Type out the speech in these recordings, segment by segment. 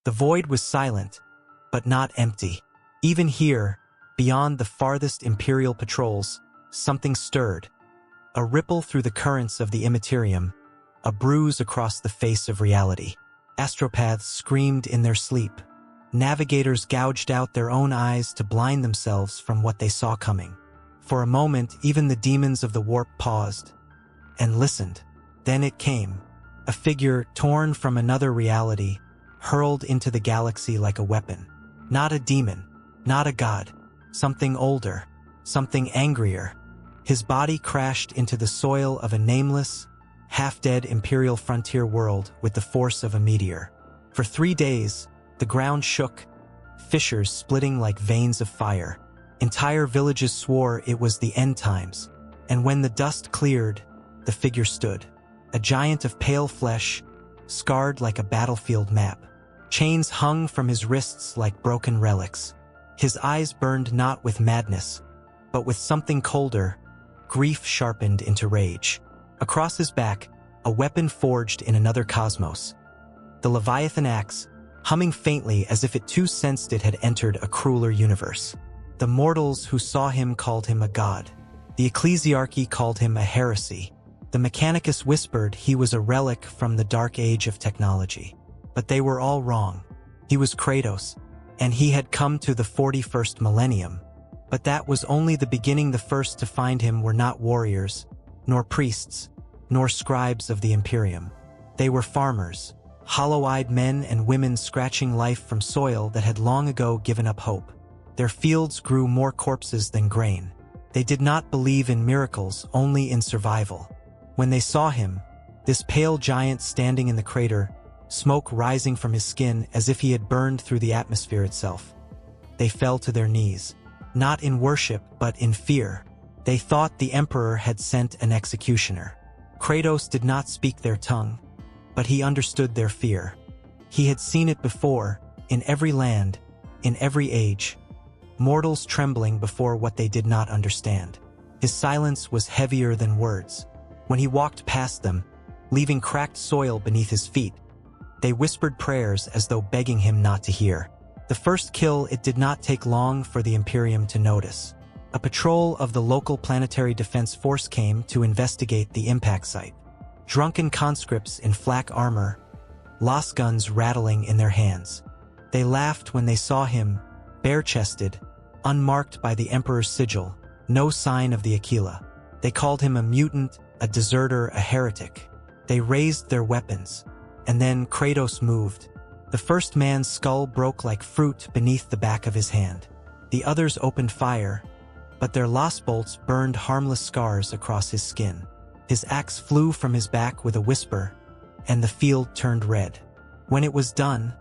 The void was silent, but not empty. Even here, beyond the farthest Imperial patrols, something stirred. A ripple through the currents of the immaterium, a bruise across the face of reality. Astropaths screamed in their sleep. Navigators gouged out their own eyes to blind themselves from what they saw coming. For a moment, even the demons of the warp paused and listened. Then it came. A figure torn from another reality, hurled into the galaxy like a weapon. Not a demon, not a god, something older, something angrier. His body crashed into the soil of a nameless, half-dead Imperial frontier world with the force of a meteor. For 3 days, the ground shook, fissures splitting like veins of fire. Entire villages swore it was the end times, and when the dust cleared, the figure stood. A giant of pale flesh, scarred like a battlefield map. Chains hung from his wrists like broken relics. His eyes burned not with madness, but with something colder, grief sharpened into rage. Across his back, a weapon forged in another cosmos. The Leviathan axe, humming faintly as if it too sensed it had entered a crueler universe. The mortals who saw him called him a god. The ecclesiarchy called him a heresy. The Mechanicus whispered he was a relic from the dark age of technology. But they were all wrong. He was Kratos, and he had come to the 41st millennium. But that was only the beginning. The first to find him were not warriors, nor priests, nor scribes of the Imperium. They were farmers, hollow-eyed men and women scratching life from soil that had long ago given up hope. Their fields grew more corpses than grain. They did not believe in miracles, only in survival. When they saw him, this pale giant standing in the crater, smoke rising from his skin as if he had burned through the atmosphere itself, they fell to their knees, not in worship but in fear. They thought the Emperor had sent an executioner. Kratos did not speak their tongue, but he understood their fear. He had seen it before, in every land, in every age. Mortals trembling before what they did not understand. His silence was heavier than words. When he walked past them, leaving cracked soil beneath his feet, they whispered prayers as though begging him not to hear. The first kill, it did not take long for the Imperium to notice. A patrol of the local planetary defense force came to investigate the impact site. Drunken conscripts in flak armor, lost guns rattling in their hands. They laughed when they saw him, bare-chested, unmarked by the Emperor's sigil, no sign of the Aquila. They called him a mutant, a deserter, a heretic. They raised their weapons, and then Kratos moved. The first man's skull broke like fruit beneath the back of his hand. The others opened fire, but their lost bolts burned harmless scars across his skin. His axe flew from his back with a whisper, and the field turned red. When it was done,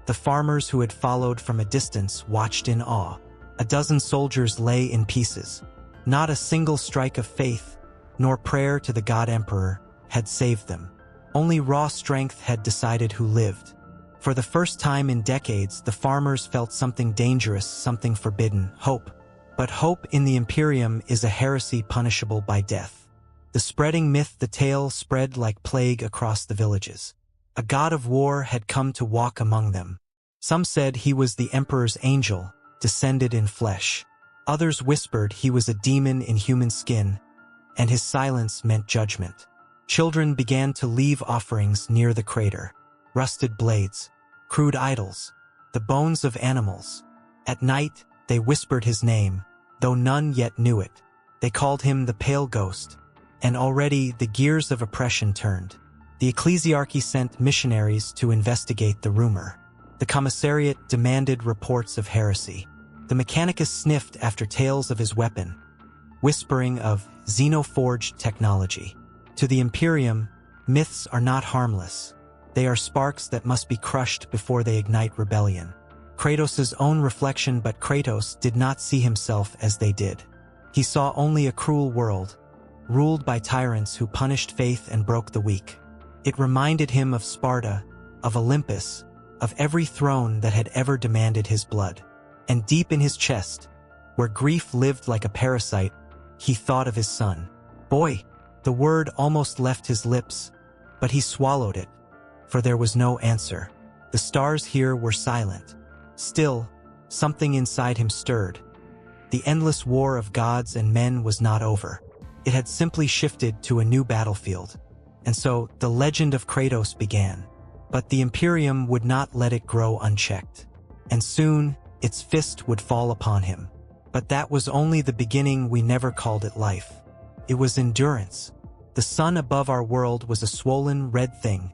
the farmers who had followed from a distance watched in awe. A dozen soldiers lay in pieces. Not a single strike of faith, nor prayer to the God Emperor, had saved them. Only raw strength had decided who lived. For the first time in decades, the farmers felt something dangerous, something forbidden, hope. But hope in the Imperium is a heresy punishable by death. The spreading myth, the tale spread like plague across the villages. A god of war had come to walk among them. Some said he was the Emperor's angel, descended in flesh. Others whispered he was a demon in human skin, and his silence meant judgment. Children began to leave offerings near the crater. Rusted blades, crude idols, the bones of animals. At night, they whispered his name, though none yet knew it. They called him the Pale Ghost, and already the gears of oppression turned. The ecclesiarchy sent missionaries to investigate the rumor. The commissariat demanded reports of heresy. The Mechanicus sniffed after tales of his weapon, whispering of xenoforged technology. To the Imperium, myths are not harmless. They are sparks that must be crushed before they ignite rebellion. Kratos' own reflection, but Kratos did not see himself as they did. He saw only a cruel world, ruled by tyrants who punished faith and broke the weak. It reminded him of Sparta, of Olympus, of every throne that had ever demanded his blood. And deep in his chest, where grief lived like a parasite, he thought of his son. Boy, the word almost left his lips, but he swallowed it, for there was no answer. The stars here were silent. Still, something inside him stirred. The endless war of gods and men was not over. It had simply shifted to a new battlefield. And so, the legend of Kratos began. But the Imperium would not let it grow unchecked. And soon, its fist would fall upon him. But that was only the beginning. We never called it life. It was endurance. The sun above our world was a swollen red thing,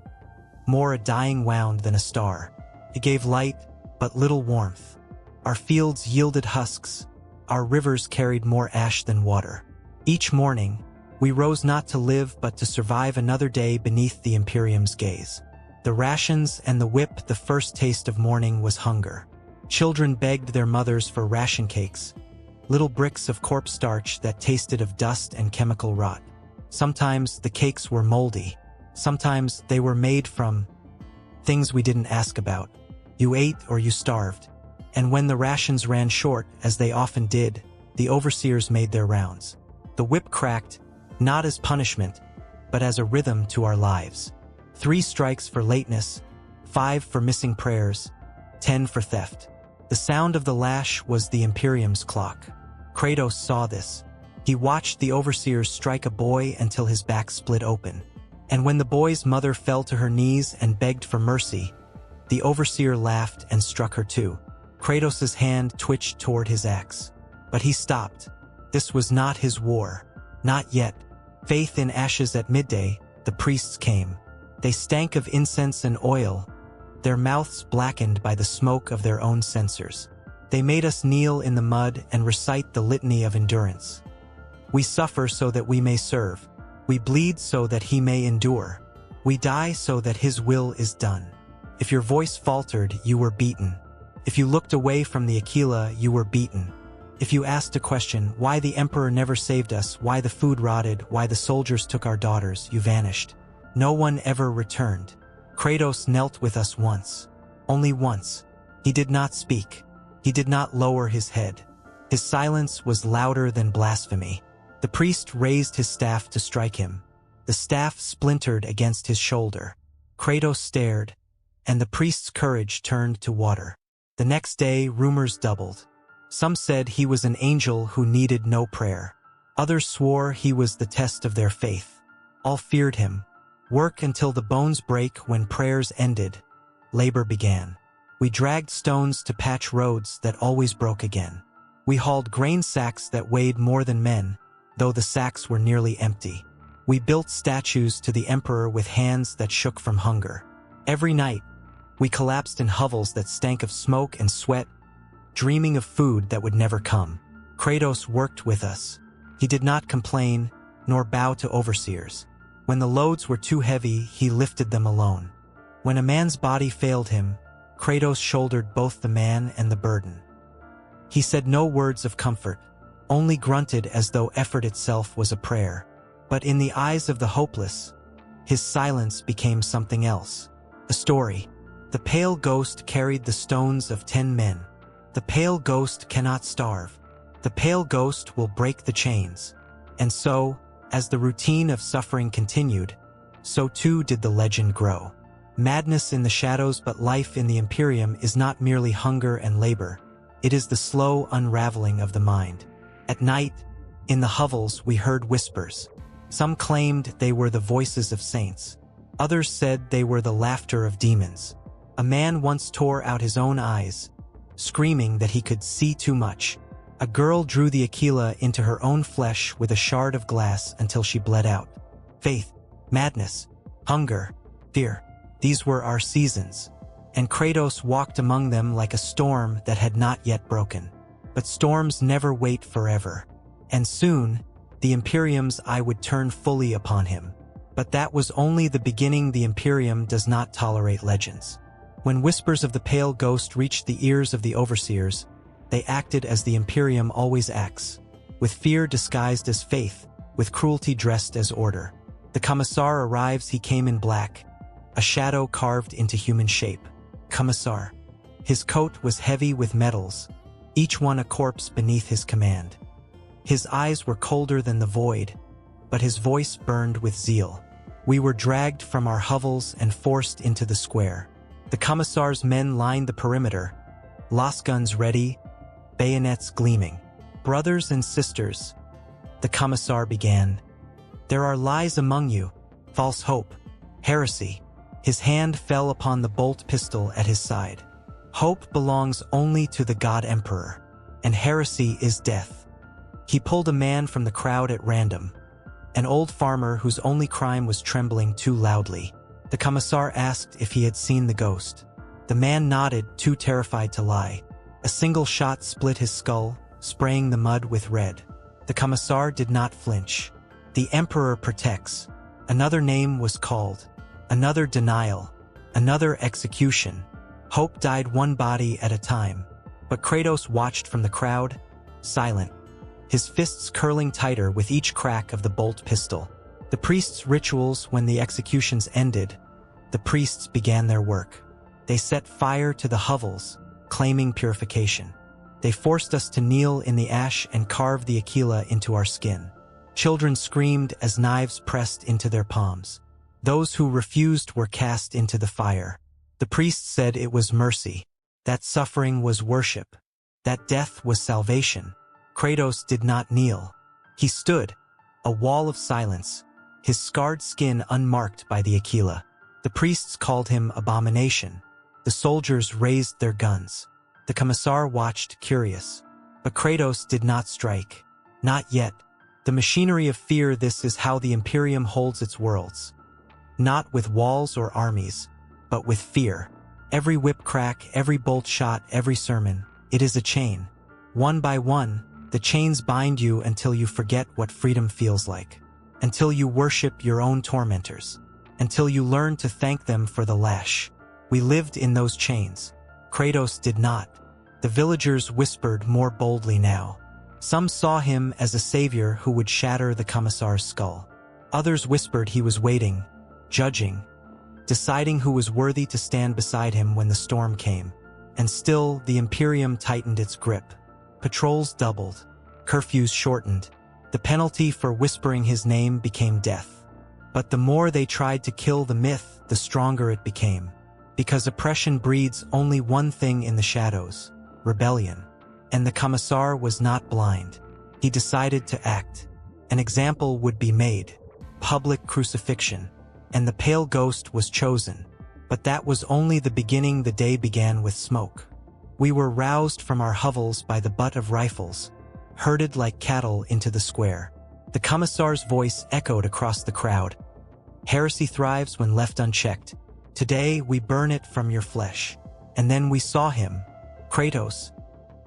more a dying wound than a star. It gave light, but little warmth. Our fields yielded husks. Our rivers carried more ash than water. Each morning, we rose not to live but to survive another day beneath the Imperium's gaze. The rations and the whip. The first taste of morning was hunger. Children begged their mothers for ration cakes, little bricks of corpse starch that tasted of dust and chemical rot. Sometimes the cakes were moldy. Sometimes they were made from things we didn't ask about. You ate or you starved. And when the rations ran short, as they often did, the overseers made their rounds. The whip cracked, not as punishment, but as a rhythm to our lives. 3 strikes for lateness, 5 for missing prayers, 10 for theft. The sound of the lash was the Imperium's clock. Kratos saw this. He watched the overseers strike a boy until his back split open. And when the boy's mother fell to her knees and begged for mercy, the overseer laughed and struck her too. Kratos' hand twitched toward his axe. But he stopped. This was not his war. Not yet. Faith in ashes. At midday, the priests came. They stank of incense and oil, their mouths blackened by the smoke of their own censers. They made us kneel in the mud and recite the litany of endurance. We suffer so that we may serve. We bleed so that he may endure. We die so that his will is done. If your voice faltered, you were beaten. If you looked away from the Aquila, you were beaten. If you asked a question, why the emperor never saved us, why the food rotted, why the soldiers took our daughters, you vanished. No one ever returned. Kratos knelt with us once. Only once. He did not speak. He did not lower his head. His silence was louder than blasphemy. The priest raised his staff to strike him. The staff splintered against his shoulder. Kratos stared, and the priest's courage turned to water. The next day, rumors doubled. Some said he was an angel who needed no prayer. Others swore he was the test of their faith. All feared him. Work until the bones break. When prayers ended, labor began. We dragged stones to patch roads that always broke again. We hauled grain sacks that weighed more than men, though the sacks were nearly empty. We built statues to the emperor with hands that shook from hunger. Every night, we collapsed in hovels that stank of smoke and sweat, dreaming of food that would never come. Kratos worked with us. He did not complain, nor bow to overseers. When the loads were too heavy, he lifted them alone. When a man's body failed him, Kratos shouldered both the man and the burden. He said no words of comfort, only grunted as though effort itself was a prayer. But in the eyes of the hopeless, his silence became something else. A story. The pale ghost carried the stones of 10 men. The pale ghost cannot starve. The pale ghost will break the chains. And so, as the routine of suffering continued, so too did the legend grow. Madness in the shadows. But life in the Imperium is not merely hunger and labor. It is the slow unraveling of the mind. At night, in the hovels, we heard whispers. Some claimed they were the voices of saints. Others said they were the laughter of demons. A man once tore out his own eyes, screaming that he could see too much. A girl drew the Aquila into her own flesh with a shard of glass until she bled out. Faith, madness, hunger, fear. These were our seasons. And Kratos walked among them like a storm that had not yet broken. But storms never wait forever. And soon, the Imperium's eye would turn fully upon him. But that was only the beginning. The Imperium does not tolerate legends. When whispers of the pale ghost reached the ears of the overseers, they acted as the Imperium always acts, with fear disguised as faith, with cruelty dressed as order. The Commissar arrives. He came in black, a shadow carved into human shape. Commissar. His coat was heavy with medals, each one a corpse beneath his command. His eyes were colder than the void, but his voice burned with zeal. We were dragged from our hovels and forced into the square. The Commissar's men lined the perimeter, lasguns ready, bayonets gleaming. "Brothers and sisters," the Commissar began, "there are lies among you, false hope, heresy." His hand fell upon the bolt pistol at his side. "Hope belongs only to the God Emperor, and heresy is death." He pulled a man from the crowd at random, an old farmer whose only crime was trembling too loudly. The Commissar asked if he had seen the ghost. The man nodded, too terrified to lie. A single shot split his skull, spraying the mud with red. The Commissar did not flinch. The Emperor protects. Another name was called. Another denial. Another execution. Hope died one body at a time. But Kratos watched from the crowd, silent, his fists curling tighter with each crack of the bolt pistol. The priests' rituals, when the executions ended, the priests began their work. They set fire to the hovels, claiming purification. They forced us to kneel in the ash and carve the Aquila into our skin. Children screamed as knives pressed into their palms. Those who refused were cast into the fire. The priests said it was mercy, that suffering was worship, that death was salvation. Kratos did not kneel. He stood, a wall of silence, his scarred skin unmarked by the Aquila. The priests called him abomination. The soldiers raised their guns. The Commissar watched, curious. But Kratos did not strike. Not yet. The machinery of fear. This is how the Imperium holds its worlds. Not with walls or armies, but with fear. Every whip crack, every bolt shot, every sermon. It is a chain. One by one, the chains bind you until you forget what freedom feels like. Until you worship your own tormentors. Until you learn to thank them for the lash. We lived in those chains. Kratos did not. The villagers whispered more boldly now. Some saw him as a savior who would shatter the Commissar's skull. Others whispered he was waiting, judging, deciding who was worthy to stand beside him when the storm came. And still, the Imperium tightened its grip. Patrols doubled. Curfews shortened. The penalty for whispering his name became death. But the more they tried to kill the myth, the stronger it became. Because oppression breeds only one thing in the shadows: rebellion. And the Commissar was not blind. He decided to act. An example would be made. Public crucifixion. And the pale ghost was chosen. But that was only the beginning. The day began with smoke. We were roused from our hovels by the butt of rifles, herded like cattle into the square. The Commissar's voice echoed across the crowd. "Heresy thrives when left unchecked. Today we burn it from your flesh." And then we saw him, Kratos,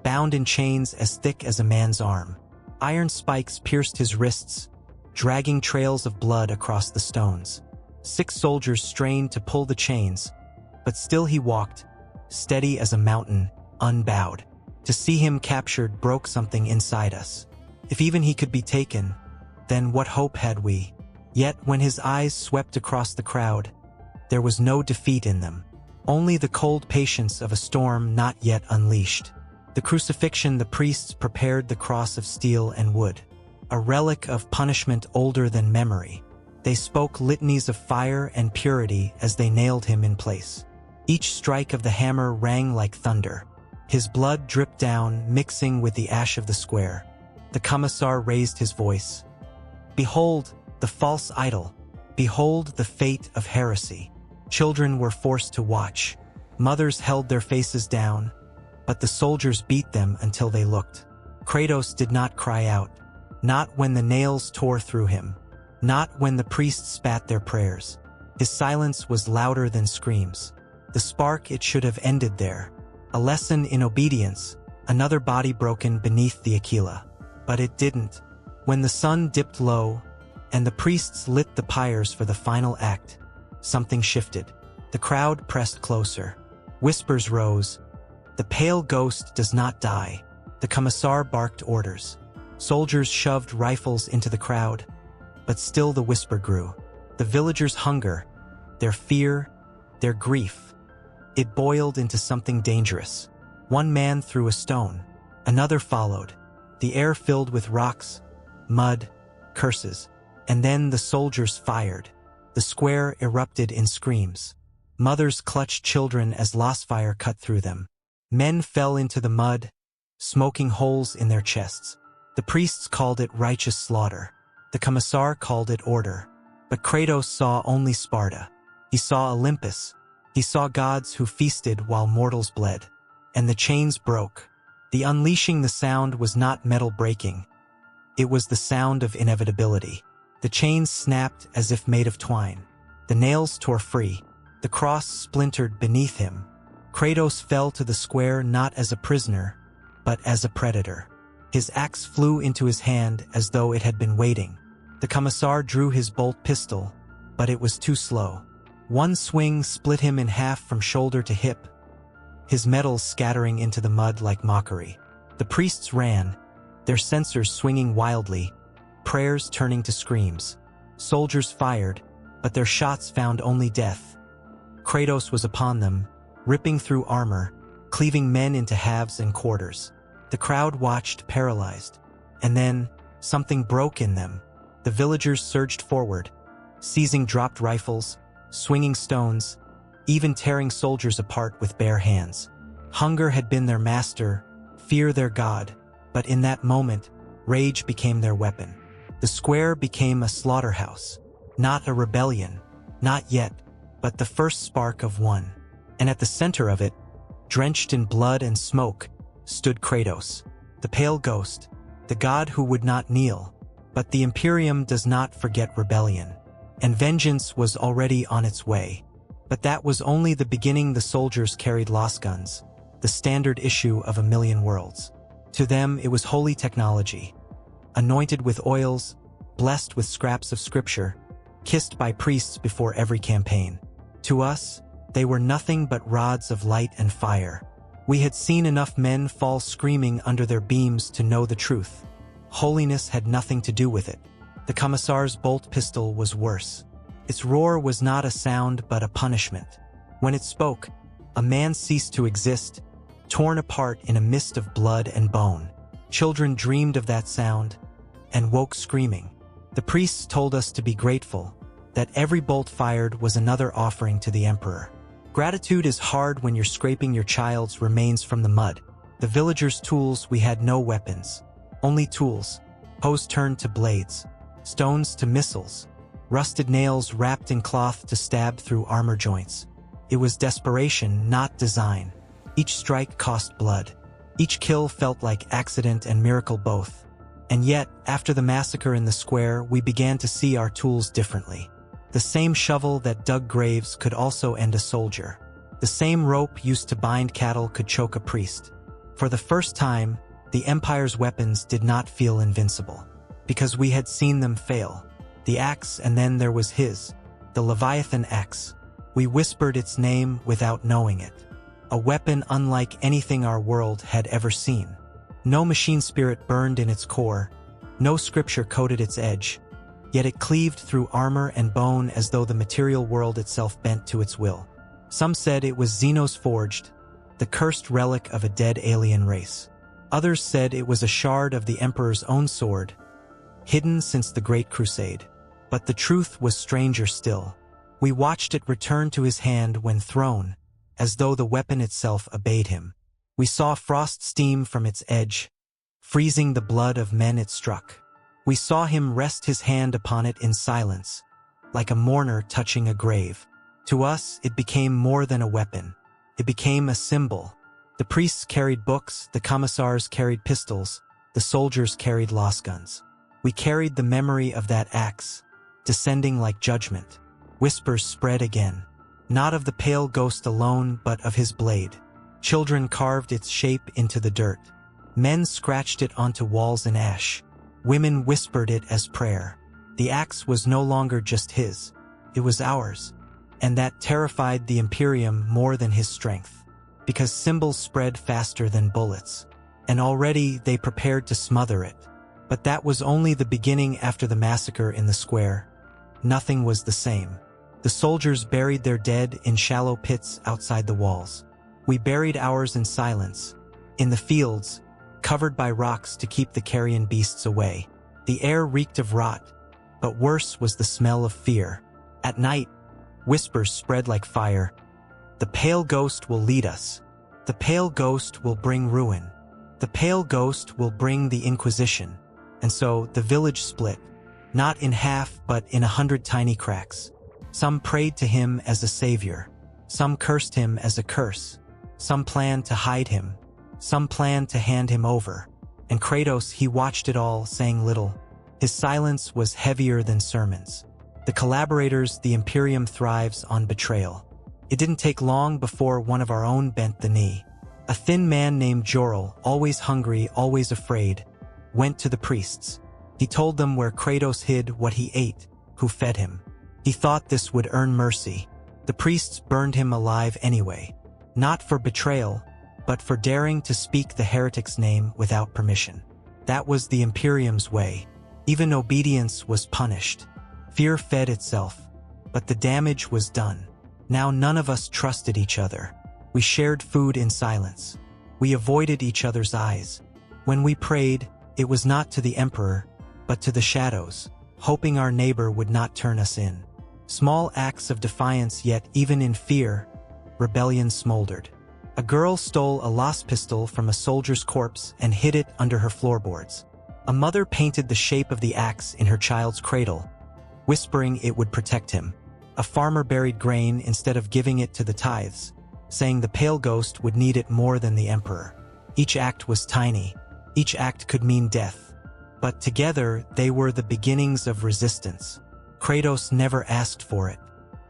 bound in chains as thick as a man's arm. Iron spikes pierced his wrists, dragging trails of blood across the stones. 6 soldiers strained to pull the chains, but still he walked, steady as a mountain, unbowed. To see him captured broke something inside us. If even he could be taken, then what hope had we? Yet when his eyes swept across the crowd, there was no defeat in them. Only the cold patience of a storm not yet unleashed. The crucifixion, the priests prepared the cross of steel and wood, a relic of punishment older than memory. They spoke litanies of fire and purity as they nailed him in place. Each strike of the hammer rang like thunder. His blood dripped down, mixing with the ash of the square. The Commissar raised his voice. "Behold, the false idol. Behold the fate of heresy." Children were forced to watch. Mothers held their faces down, but the soldiers beat them until they looked. Kratos did not cry out, not when the nails tore through him, not when the priests spat their prayers. His silence was louder than screams. The spark, it should have ended there. A lesson in obedience, another body broken beneath the Aquila. But it didn't. When the sun dipped low, and the priests lit the pyres for the final act, something shifted. The crowd pressed closer. Whispers rose. "The pale ghost does not die." The Commissar barked orders. Soldiers shoved rifles into the crowd, but still the whisper grew. The villagers' hunger, their fear, their grief. It boiled into something dangerous. One man threw a stone. Another followed. The air filled with rocks, mud, curses. And then the soldiers fired. The square erupted in screams. Mothers clutched children as lost fire cut through them. Men fell into the mud, smoking holes in their chests. The priests called it righteous slaughter. The commissar called it order. But Kratos saw only Sparta. He saw Olympus. He saw gods who feasted while mortals bled. And the chains broke. The unleashing the sound was not metal breaking. It was the sound of inevitability. The chains snapped as if made of twine. The nails tore free. The cross splintered beneath him. Kratos fell to the square not as a prisoner, but as a predator. His axe flew into his hand as though it had been waiting. The commissar drew his bolt pistol, but it was too slow. One swing split him in half from shoulder to hip, his metals scattering into the mud like mockery. The priests ran, their censers swinging wildly, prayers turning to screams. Soldiers fired, but their shots found only death. Kratos was upon them, ripping through armor, cleaving men into halves and quarters. The crowd watched, paralyzed. And then, something broke in them. The villagers surged forward, seizing dropped rifles, swinging stones, even tearing soldiers apart with bare hands. Hunger had been their master, fear their god, but in that moment, rage became their weapon. The square became a slaughterhouse, not a rebellion, not yet, but the first spark of one. And at the center of it, drenched in blood and smoke, stood Kratos, the pale ghost, the god who would not kneel. But the Imperium does not forget rebellion, and vengeance was already on its way. But that was only the beginning. The soldiers carried lost guns, the standard issue of 1,000,000 worlds. To them it was holy technology, anointed with oils, blessed with scraps of scripture, kissed by priests before every campaign. To us, they were nothing but rods of light and fire. We had seen enough men fall screaming under their beams to know the truth. Holiness had nothing to do with it. The commissar's bolt pistol was worse. Its roar was not a sound but a punishment. When it spoke, a man ceased to exist, torn apart in a mist of blood and bone. Children dreamed of that sound and woke screaming. The priests told us to be grateful, that every bolt fired was another offering to the emperor. Gratitude is hard when you're scraping your child's remains from the mud. The villagers' tools, we had no weapons. Only tools, hoes turned to blades, stones to missiles, rusted nails wrapped in cloth to stab through armor joints. It was desperation, not design. Each strike cost blood. Each kill felt like accident and miracle both. And yet, after the massacre in the square, we began to see our tools differently. The same shovel that dug graves could also end a soldier. The same rope used to bind cattle could choke a priest. For the first time, the Empire's weapons did not feel invincible, because we had seen them fail. The axe, and then there was his, the Leviathan axe. We whispered its name without knowing it. A weapon unlike anything our world had ever seen. No machine spirit burned in its core, no scripture coated its edge, yet it cleaved through armor and bone as though the material world itself bent to its will. Some said it was Xenos forged, the cursed relic of a dead alien race. Others said it was a shard of the Emperor's own sword, hidden since the Great Crusade. But the truth was stranger still. We watched it return to his hand when thrown, as though the weapon itself obeyed him. We saw frost steam from its edge, freezing the blood of men it struck. We saw him rest his hand upon it in silence, like a mourner touching a grave. To us, it became more than a weapon. It became a symbol. The priests carried books, the commissars carried pistols, the soldiers carried lost guns. We carried the memory of that axe, descending like judgment. Whispers spread again, not of the pale ghost alone, but of his blade. Children carved its shape into the dirt. Men scratched it onto walls in ash. Women whispered it as prayer. The axe was no longer just his, it was ours. And that terrified the Imperium more than his strength, because symbols spread faster than bullets. And already they prepared to smother it. But that was only the beginning. After the massacre in the square, nothing was the same. The soldiers buried their dead in shallow pits outside the walls. We buried ours in silence, in the fields, covered by rocks to keep the carrion beasts away. The air reeked of rot, but worse was the smell of fear. At night, whispers spread like fire. The pale ghost will lead us. The pale ghost will bring ruin. The pale ghost will bring the Inquisition. And so the village split, not in half but in 100 tiny cracks. Some prayed to him as a savior. Some cursed him as a curse. Some planned to hide him. Some planned to hand him over. And Kratos, he watched it all, saying little. His silence was heavier than sermons. The collaborators, the Imperium thrives on betrayal. It didn't take long before one of our own bent the knee. A thin man named Jorel, always hungry, always afraid, went to the priests. He told them where Kratos hid what he ate, who fed him. He thought this would earn mercy. The priests burned him alive anyway, not for betrayal, but for daring to speak the heretic's name without permission. That was the Imperium's way. Even obedience was punished. Fear fed itself, but the damage was done. Now none of us trusted each other. We shared food in silence. We avoided each other's eyes. When we prayed, it was not to the Emperor, but to the shadows, hoping our neighbor would not turn us in. Small acts of defiance, yet even in fear, rebellion smoldered. A girl stole a lost pistol from a soldier's corpse and hid it under her floorboards. A mother painted the shape of the axe in her child's cradle, whispering it would protect him. A farmer buried grain instead of giving it to the tithes, saying the pale ghost would need it more than the emperor. Each act was tiny. Each act could mean death. But together, they were the beginnings of resistance. Kratos never asked for it.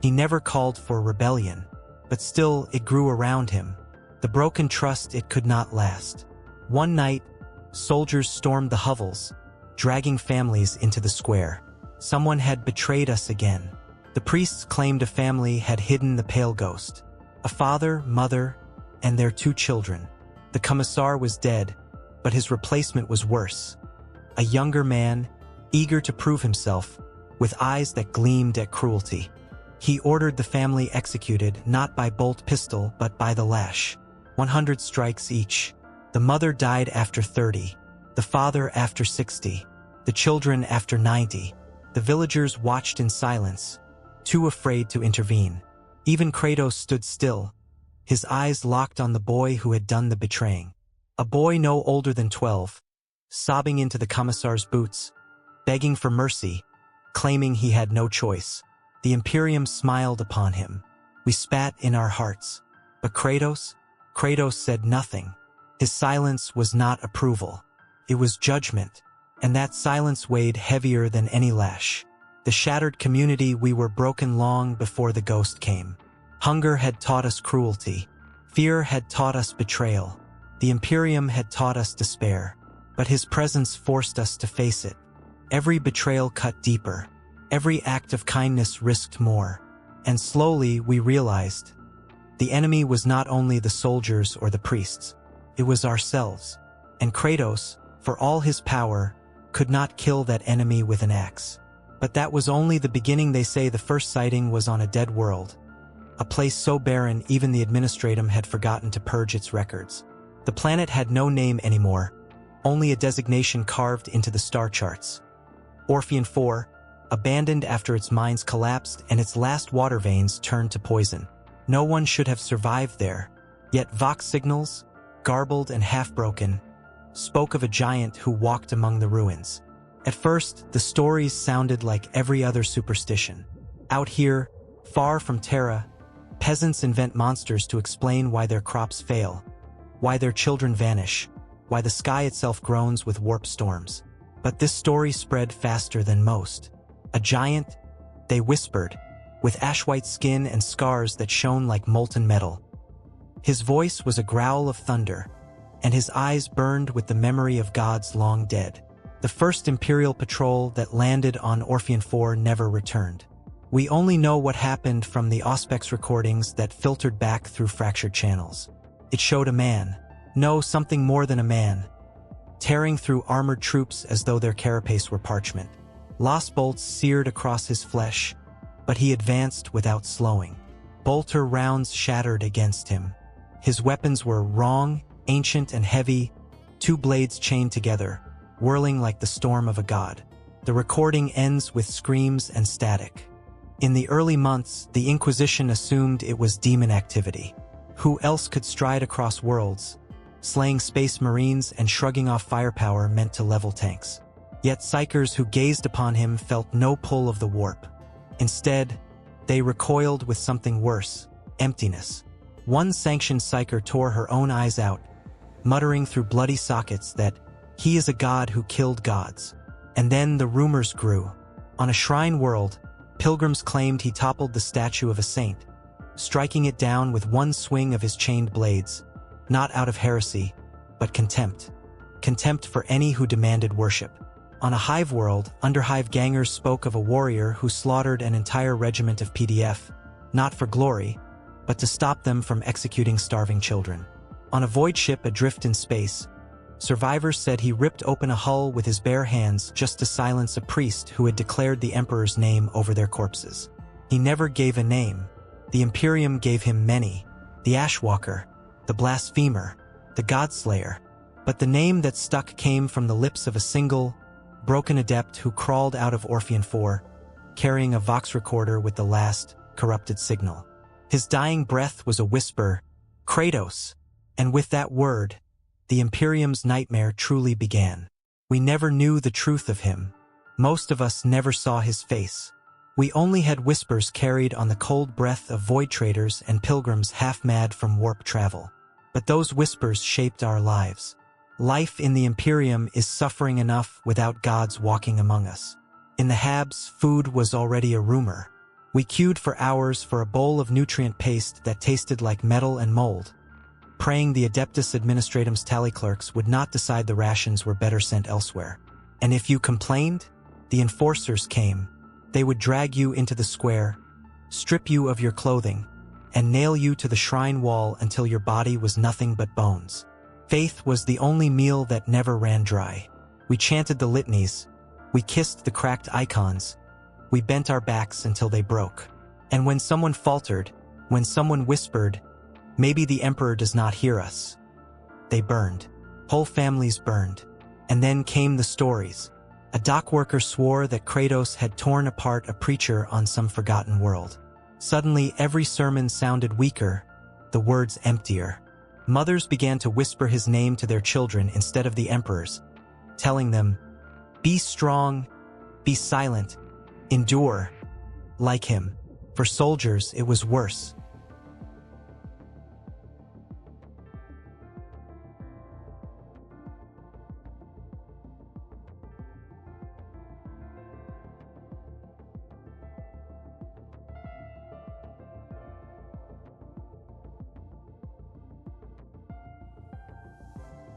He never called for rebellion. But still, it grew around him. The broken trust, it could not last. One night, soldiers stormed the hovels, dragging families into the square. Someone had betrayed us again. The priests claimed a family had hidden the pale ghost. A father, mother, and their 2 children. The commissar was dead, but his replacement was worse. A younger man, eager to prove himself, with eyes that gleamed at cruelty. He ordered the family executed, not by bolt pistol, but by the lash. 100 strikes each. The mother died after 30, the father after 60, the children after 90. The villagers watched in silence, too afraid to intervene. Even Kratos stood still, his eyes locked on the boy who had done the betraying. A boy no older than 12, sobbing into the commissar's boots, begging for mercy, claiming he had no choice. The Imperium smiled upon him. We spat in our hearts. But Kratos said nothing. His silence was not approval. It was judgment, and that silence weighed heavier than any lash. The shattered community, we were broken long before the ghost came. Hunger had taught us cruelty. Fear had taught us betrayal. The Imperium had taught us despair. But his presence forced us to face it. Every betrayal cut deeper. Every act of kindness risked more. And slowly we realized the enemy was not only the soldiers or the priests. It was ourselves. And Kratos, for all his power, could not kill that enemy with an axe. But that was only the beginning. They say the first sighting was on a dead world. A place so barren even the Administratum had forgotten to purge its records. The planet had no name anymore, only a designation carved into the star charts. Orpheon 4, abandoned after its mines collapsed and its last water veins turned to poison. No one should have survived there. Yet Vox signals, garbled and half-broken, spoke of a giant who walked among the ruins. At first, the stories sounded like every other superstition. Out here, far from Terra, peasants invent monsters to explain why their crops fail, why their children vanish, why the sky itself groans with warp storms. But this story spread faster than most. A giant, they whispered, with ash-white skin and scars that shone like molten metal. His voice was a growl of thunder, and his eyes burned with the memory of gods long dead. The first Imperial patrol that landed on Orpheon 4 never returned. We only know what happened from the Auspex recordings that filtered back through fractured channels. It showed a man, no, something more than a man, tearing through armored troops as though their carapace were parchment. Lost bolts seared across his flesh, but he advanced without slowing. Bolter rounds shattered against him. His weapons were wrong, ancient and heavy, 2 blades chained together, whirling like the storm of a god. The recording ends with screams and static. In the early months, the Inquisition assumed it was demon activity. Who else could stride across worlds? Slaying space marines and shrugging off firepower meant to level tanks. Yet psychers who gazed upon him felt no pull of the warp. Instead, they recoiled with something worse: emptiness. One sanctioned psyker tore her own eyes out, muttering through bloody sockets that he is a god who killed gods. And then the rumors grew. On a shrine world, pilgrims claimed he toppled the statue of a saint, striking it down with one swing of his chained blades, not out of heresy, but contempt. Contempt for any who demanded worship. On a hive world, underhive gangers spoke of a warrior who slaughtered an entire regiment of PDF, not for glory, but to stop them from executing starving children. On a void ship adrift in space, survivors said he ripped open a hull with his bare hands just to silence a priest who had declared the Emperor's name over their corpses. He never gave a name. The Imperium gave him many: the Ashwalker, the Blasphemer, the Godslayer. But the name that stuck came from the lips of a single, broken adept who crawled out of Orpheon 4, carrying a Vox recorder with the last, corrupted signal. His dying breath was a whisper, "Kratos," and with that word, the Imperium's nightmare truly began. We never knew the truth of him. Most of us never saw his face. We only had whispers carried on the cold breath of void traders and pilgrims half-mad from warp travel. But those whispers shaped our lives. Life in the Imperium is suffering enough without gods walking among us. In the Habs, food was already a rumor. We queued for hours for a bowl of nutrient paste that tasted like metal and mold, praying the Adeptus Administratum's tally clerks would not decide the rations were better sent elsewhere. And if you complained, the enforcers came. They would drag you into the square, strip you of your clothing, and nail you to the shrine wall until your body was nothing but bones. Faith was the only meal that never ran dry. We chanted the litanies, we kissed the cracked icons, we bent our backs until they broke. And when someone faltered, when someone whispered, "Maybe the Emperor does not hear us," they burned. Whole families burned. And then came the stories. A dock worker swore that Kratos had torn apart a preacher on some forgotten world. Suddenly, every sermon sounded weaker, the words emptier. Mothers began to whisper his name to their children instead of the Emperor's, telling them, "Be strong, be silent, endure." Like him. For soldiers, it was worse.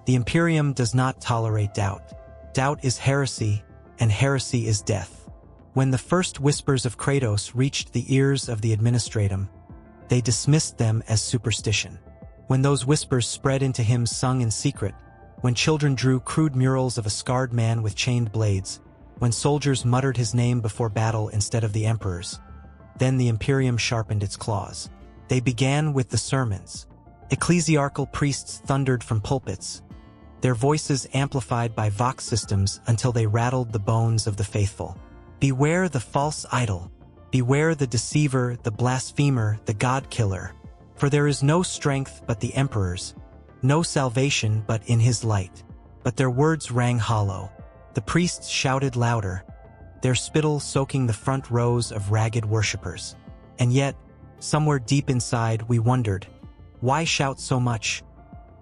The Imperium does not tolerate doubt. Doubt is heresy, and heresy is death. When the first whispers of Kratos reached the ears of the Administratum, they dismissed them as superstition. When those whispers spread into hymns sung in secret, when children drew crude murals of a scarred man with chained blades, when soldiers muttered his name before battle instead of the Emperor's, then the Imperium sharpened its claws. They began with the sermons. Ecclesiarchal priests thundered from pulpits, their voices amplified by Vox systems until they rattled the bones of the faithful. Beware the false idol. Beware the deceiver, the blasphemer, the god-killer. For there is no strength but the Emperor's, no salvation but in his light. But their words rang hollow. The priests shouted louder, their spittle soaking the front rows of ragged worshippers. And yet, somewhere deep inside, we wondered, why shout so much?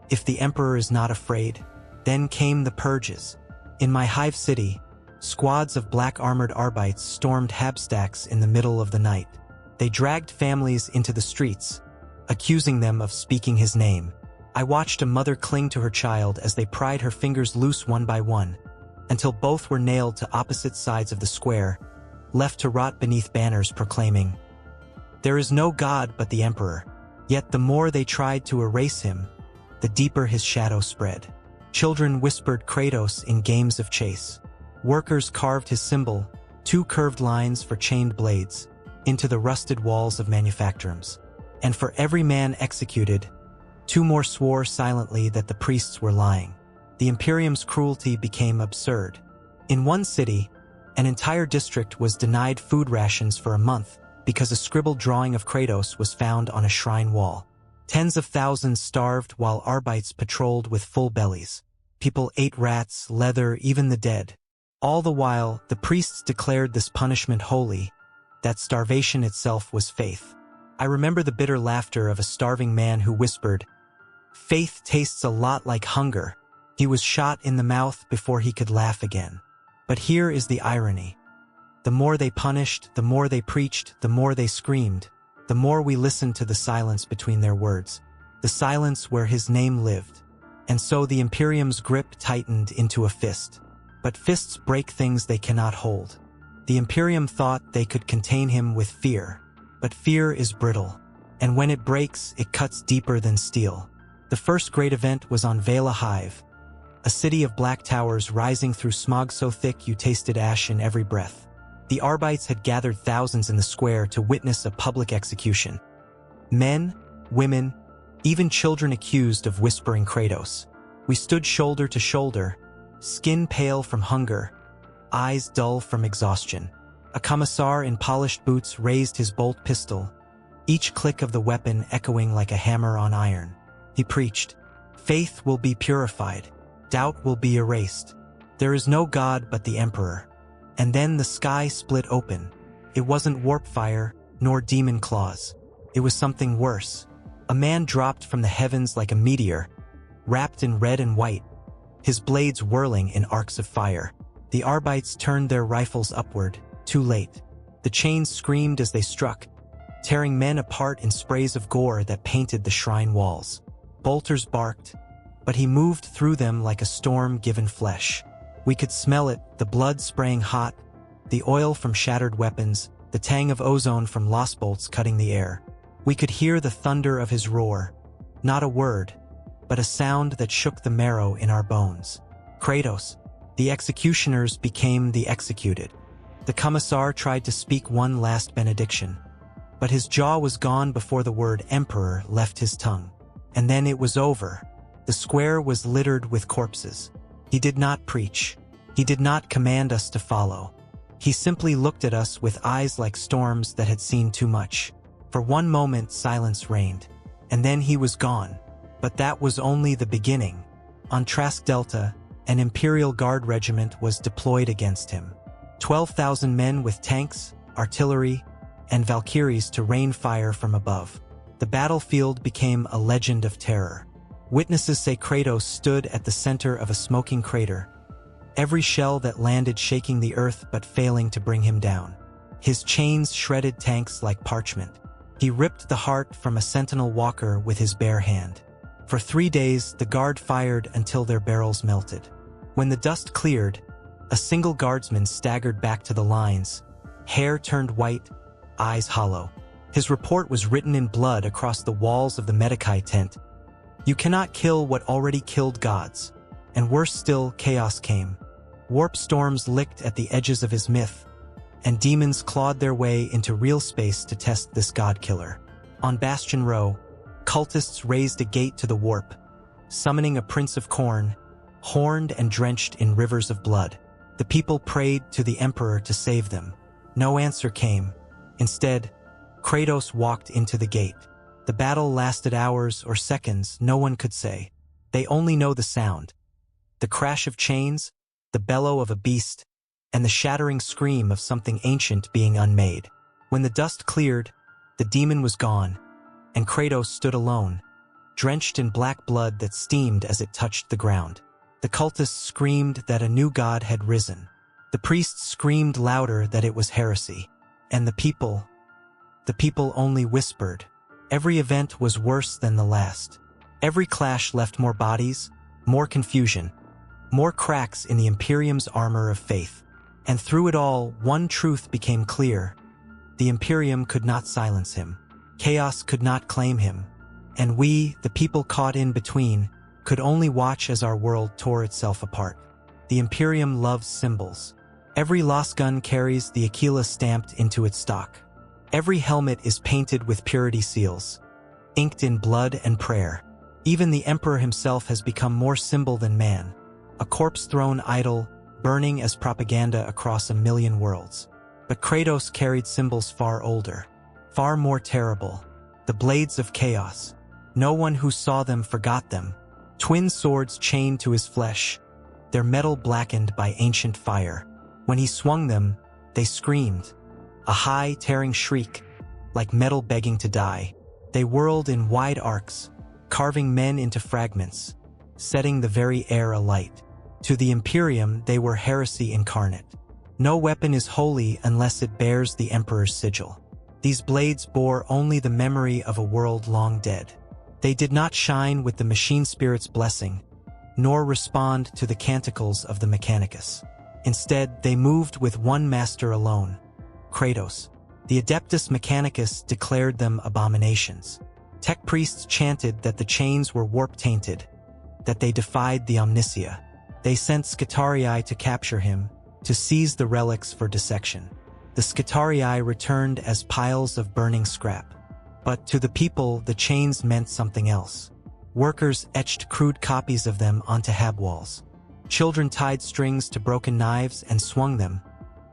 If the Emperor is not afraid. Then came the purges. In my hive city, squads of black-armored Arbites stormed Habstacks in the middle of the night. They dragged families into the streets, accusing them of speaking his name. I watched a mother cling to her child as they pried her fingers loose one by one, until both were nailed to opposite sides of the square, left to rot beneath banners proclaiming, "There is no god but the Emperor." Yet the more they tried to erase him, the deeper his shadow spread. Children whispered Kratos in games of chase. Workers carved his symbol, 2 curved lines for chained blades, into the rusted walls of manufactorums. And for every man executed, 2 more swore silently that the priests were lying. The Imperium's cruelty became absurd. In one city, an entire district was denied food rations for a month because a scribbled drawing of Kratos was found on a shrine wall. Tens of thousands starved while Arbites patrolled with full bellies. People ate rats, leather, even the dead. All the while, the priests declared this punishment holy, that starvation itself was faith. I remember the bitter laughter of a starving man who whispered, "Faith tastes a lot like hunger." He was shot in the mouth before he could laugh again. But here is the irony. The more they punished, the more they preached, the more they screamed, the more we listened to the silence between their words, the silence where his name lived. And so the Imperium's grip tightened into a fist. But fists break things they cannot hold. The Imperium thought they could contain him with fear. But fear is brittle, and when it breaks, it cuts deeper than steel. The first great event was on Vela Hive, a city of black towers rising through smog so thick you tasted ash in every breath. The Arbites had gathered thousands in the square to witness a public execution. Men, women, even children accused of whispering Kratos. We stood shoulder to shoulder, skin pale from hunger, eyes dull from exhaustion. A commissar in polished boots raised his bolt pistol, each click of the weapon echoing like a hammer on iron. He preached, "Faith will be purified, doubt will be erased. There is no God but the Emperor." And then the sky split open. It wasn't warp fire, nor demon claws. It was something worse. A man dropped from the heavens like a meteor, wrapped in red and white, his blades whirling in arcs of fire. The Arbites turned their rifles upward, too late. The chains screamed as they struck, tearing men apart in sprays of gore that painted the shrine walls. Bolters barked, but he moved through them like a storm given flesh. We could smell it, the blood spraying hot, the oil from shattered weapons, the tang of ozone from lost bolts cutting the air. We could hear the thunder of his roar, not a word, but a sound that shook the marrow in our bones. Kratos, the executioners became the executed. The commissar tried to speak one last benediction, but his jaw was gone before the word emperor left his tongue. And then it was over. The square was littered with corpses. He did not preach. He did not command us to follow. He simply looked at us with eyes like storms that had seen too much. For one moment, silence reigned, and then he was gone. But that was only the beginning. On Trask Delta, an Imperial Guard regiment was deployed against him. 12,000 men with tanks, artillery, and Valkyries to rain fire from above. The battlefield became a legend of terror. Witnesses say Kratos stood at the center of a smoking crater, every shell that landed shaking the earth but failing to bring him down. His chains shredded tanks like parchment. He ripped the heart from a sentinel walker with his bare hand. For 3 days, the guard fired until their barrels melted. When the dust cleared, a single guardsman staggered back to the lines, hair turned white, eyes hollow. His report was written in blood across the walls of the Medicae tent. You cannot kill what already killed gods. And worse still, chaos came. Warp storms licked at the edges of his myth, and demons clawed their way into real space to test this god-killer. On Bastion Row, cultists raised a gate to the warp, summoning a prince of Khorne, horned and drenched in rivers of blood. The people prayed to the Emperor to save them. No answer came. Instead, Kratos walked into the gate. The battle lasted hours or seconds, no one could say. They only know the sound. The crash of chains, the bellow of a beast, and the shattering scream of something ancient being unmade. When the dust cleared, the demon was gone, and Kratos stood alone, drenched in black blood that steamed as it touched the ground. The cultists screamed that a new god had risen. The priests screamed louder that it was heresy. And the people only whispered. Every event was worse than the last. Every clash left more bodies, more confusion, more cracks in the Imperium's armor of faith. And through it all, one truth became clear. The Imperium could not silence him. Chaos could not claim him. And we, the people caught in between, could only watch as our world tore itself apart. The Imperium loves symbols. Every lost gun carries the Aquila stamped into its stock. Every helmet is painted with purity seals, inked in blood and prayer. Even the Emperor himself has become more symbol than man, a corpse-thrown idol burning as propaganda across a million worlds. But Kratos carried symbols far older. Far more terrible, the blades of chaos. No one who saw them forgot them. Twin swords chained to his flesh, their metal blackened by ancient fire. When he swung them, they screamed, a high, tearing shriek, like metal begging to die. They whirled in wide arcs, carving men into fragments, setting the very air alight. To the Imperium, they were heresy incarnate. No weapon is holy unless it bears the Emperor's sigil. These blades bore only the memory of a world long dead. They did not shine with the machine spirit's blessing, nor respond to the canticles of the Mechanicus. Instead, they moved with one master alone, Kratos. The Adeptus Mechanicus declared them abominations. Tech priests chanted that the chains were warp-tainted, that they defied the Omnicia. They sent Scutarii to capture him, to seize the relics for dissection. The Scutarii returned as piles of burning scrap. But to the people, the chains meant something else. Workers etched crude copies of them onto hab walls. Children tied strings to broken knives and swung them,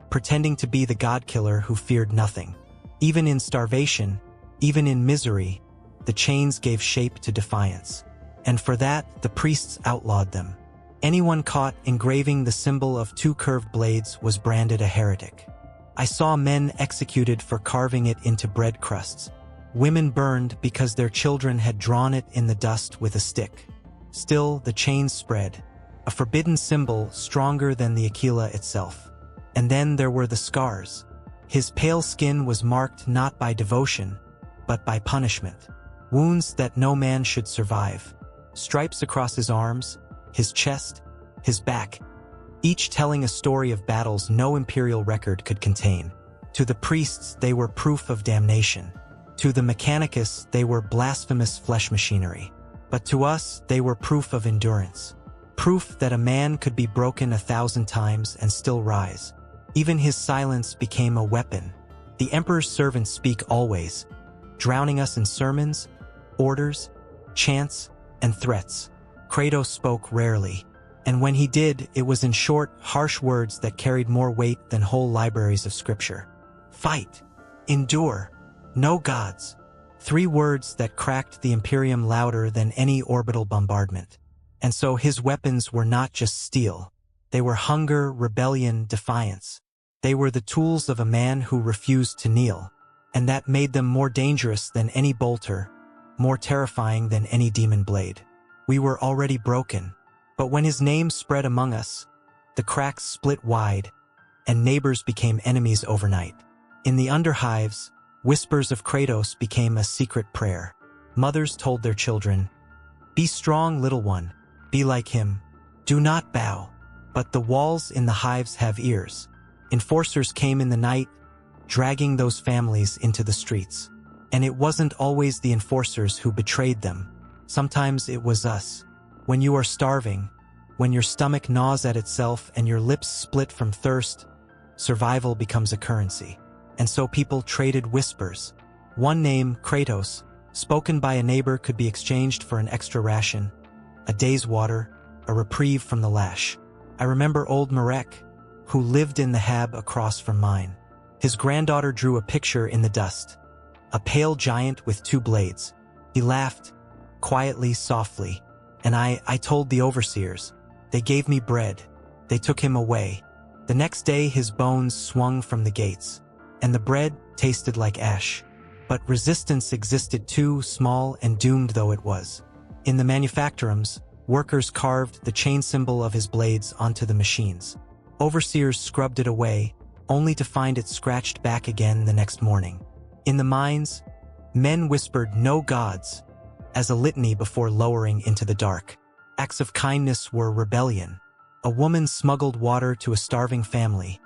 pretending to be the god-killer who feared nothing. Even in starvation, even in misery, the chains gave shape to defiance. And for that, the priests outlawed them. Anyone caught engraving the symbol of two curved blades was branded a heretic. I saw men executed for carving it into bread crusts. Women burned because their children had drawn it in the dust with a stick. Still, the chains spread, a forbidden symbol stronger than the Aquila itself. And then there were the scars. His pale skin was marked not by devotion, but by punishment. Wounds that no man should survive. Stripes across his arms, his chest, his back, each telling a story of battles no imperial record could contain. To the priests, they were proof of damnation. To the Mechanicus, they were blasphemous flesh machinery. But to us, they were proof of endurance. Proof that a man could be broken 1,000 times and still rise. Even his silence became a weapon. The Emperor's servants speak always, drowning us in sermons, orders, chants, and threats. Kratos spoke rarely, and when he did, it was in short, harsh words that carried more weight than whole libraries of scripture. Fight, endure, no gods. 3 words that cracked the Imperium louder than any orbital bombardment. And so his weapons were not just steel. They were hunger, rebellion, defiance. They were the tools of a man who refused to kneel. And that made them more dangerous than any bolter, more terrifying than any demon blade. We were already broken. But when his name spread among us, the cracks split wide, and neighbors became enemies overnight. In the underhives, whispers of Kratos became a secret prayer. Mothers told their children, "Be strong, little one. Be like him. Do not bow." But the walls in the hives have ears. Enforcers came in the night, dragging those families into the streets. And it wasn't always the enforcers who betrayed them. Sometimes it was us. When you are starving, when your stomach gnaws at itself and your lips split from thirst, survival becomes a currency. And so people traded whispers. One name, Kratos, spoken by a neighbor could be exchanged for an extra ration, a day's water, a reprieve from the lash. I remember old Marek, who lived in the hab across from mine. His granddaughter drew a picture in the dust, a pale giant with 2 blades. He laughed, quietly, softly, and I told the overseers. They gave me bread. They took him away. The next day his bones swung from the gates, and the bread tasted like ash. But resistance existed too, small and doomed though it was. In the manufactorums, workers carved the chain symbol of his blades onto the machines. Overseers scrubbed it away, only to find it scratched back again the next morning. In the mines, men whispered "no gods" as a litany before lowering into the dark. Acts of kindness were rebellion. A woman smuggled water to a starving family,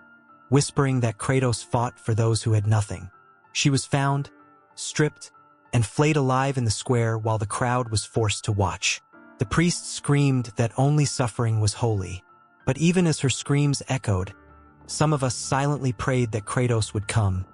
whispering that Kratos fought for those who had nothing. She was found, stripped, and flayed alive in the square while the crowd was forced to watch. The priest screamed that only suffering was holy. But even as her screams echoed, some of us silently prayed that Kratos would come,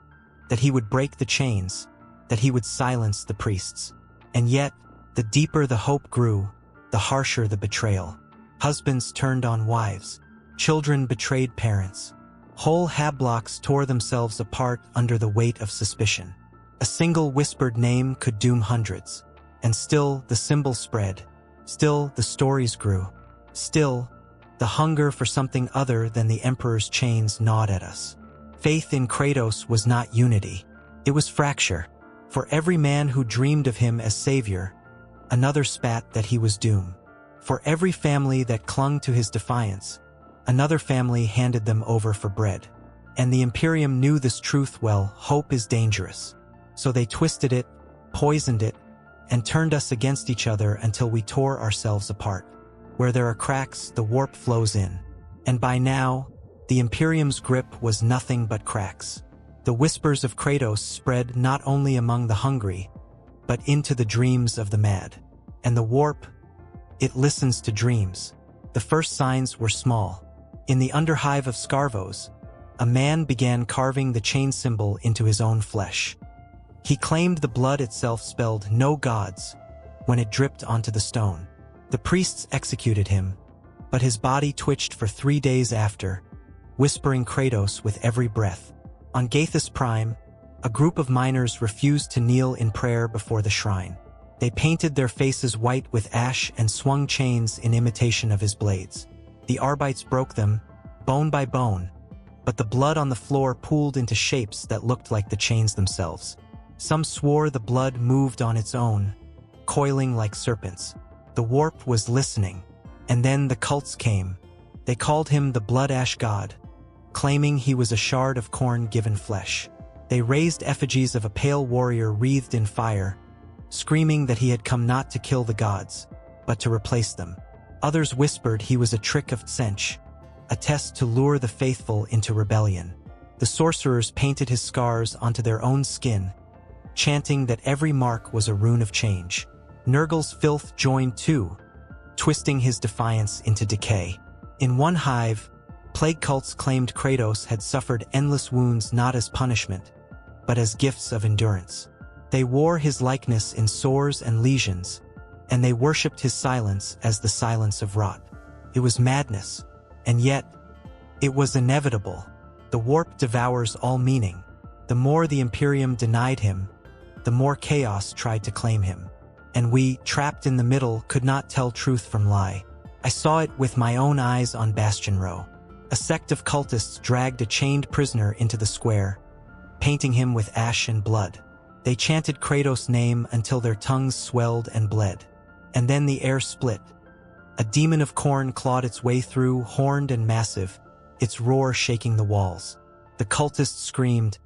that he would break the chains, that he would silence the priests. And yet, the deeper the hope grew, the harsher the betrayal. Husbands turned on wives. Children betrayed parents. Whole hab blocks tore themselves apart under the weight of suspicion. A single whispered name could doom hundreds. And still the symbol spread. Still the stories grew. Still, the hunger for something other than the Emperor's chains gnawed at us. Faith in Kratos was not unity. It was fracture. For every man who dreamed of him as savior, another spat that he was doomed. For every family that clung to his defiance, another family handed them over for bread. And the Imperium knew this truth well: hope is dangerous. So they twisted it, poisoned it, and turned us against each other until we tore ourselves apart. Where there are cracks, the warp flows in. And by now, the Imperium's grip was nothing but cracks. The whispers of Kratos spread not only among the hungry, but into the dreams of the mad. And the warp, it listens to dreams. The first signs were small. In the underhive of Scarvos, a man began carving the chain symbol into his own flesh. He claimed the blood itself spelled "no gods" when it dripped onto the stone. The priests executed him, but his body twitched for 3 days after, whispering Kratos with every breath. On Gaethus Prime, a group of miners refused to kneel in prayer before the shrine. They painted their faces white with ash and swung chains in imitation of his blades. The Arbites broke them, bone by bone, but the blood on the floor pooled into shapes that looked like the chains themselves. Some swore the blood moved on its own, coiling like serpents. The warp was listening, and then the cults came. They called him the Blood Ash God, claiming he was a shard of corn given flesh. They raised effigies of a pale warrior wreathed in fire, screaming that he had come not to kill the gods, but to replace them. Others whispered he was a trick of Tsench, a test to lure the faithful into rebellion. The sorcerers painted his scars onto their own skin, chanting that every mark was a rune of change. Nurgle's filth joined too, twisting his defiance into decay. In one hive, plague cults claimed Kratos had suffered endless wounds not as punishment, but as gifts of endurance. They wore his likeness in sores and lesions, and they worshipped his silence as the silence of rot. It was madness, and yet, it was inevitable. The warp devours all meaning. The more the Imperium denied him, the more chaos tried to claim him. And we, trapped in the middle, could not tell truth from lie. I saw it with my own eyes on Bastion Row. A sect of cultists dragged a chained prisoner into the square, painting him with ash and blood. They chanted Kratos' name until their tongues swelled and bled. And then the air split. A demon of corn clawed its way through, horned and massive, its roar shaking the walls. The cultists screamed,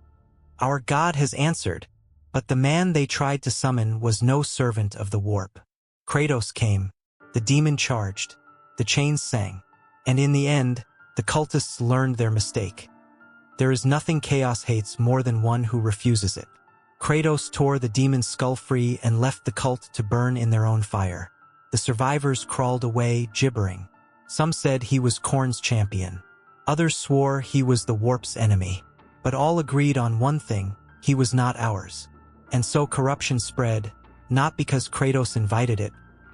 "Our god has answered!" But the man they tried to summon was no servant of the warp. Kratos came. The demon charged. The chains sang. And in the end, the cultists learned their mistake. There is nothing chaos hates more than one who refuses it. Kratos tore the demon's skull free and left the cult to burn in their own fire. The survivors crawled away, gibbering. Some said he was Khorne's champion. Others swore he was the warp's enemy. But all agreed on one thing: he was not ours. And so corruption spread, not because Kratos invited it,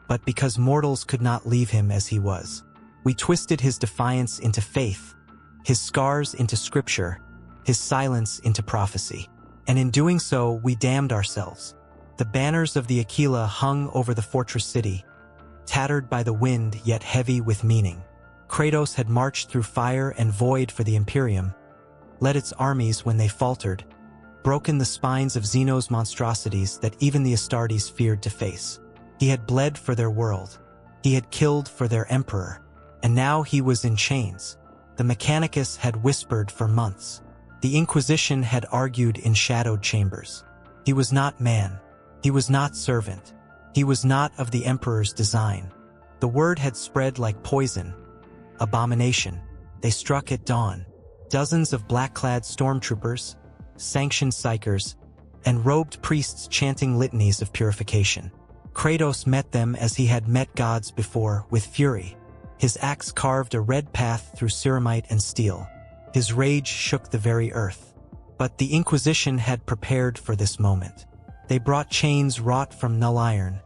but because mortals could not leave him as he was. We twisted his defiance into faith, his scars into scripture, his silence into prophecy. And in doing so, we damned ourselves. The banners of the Aquila hung over the fortress city, tattered by the wind yet heavy with meaning. Kratos had marched through fire and void for the Imperium, led its armies when they faltered, broken the spines of Zeno's monstrosities that even the Astartes feared to face. He had bled for their world. He had killed for their emperor. And now he was in chains. The Mechanicus had whispered for months. The Inquisition had argued in shadowed chambers. He was not man. He was not servant. He was not of the emperor's design. The word had spread like poison. Abomination. They struck at dawn. Dozens of black-clad stormtroopers, sanctioned psychers, and robed priests chanting litanies of purification. Kratos met them as he had met gods before, with fury. His axe carved a red path through ceramite and steel. His rage shook the very earth. But the Inquisition had prepared for this moment. They brought chains wrought from null iron,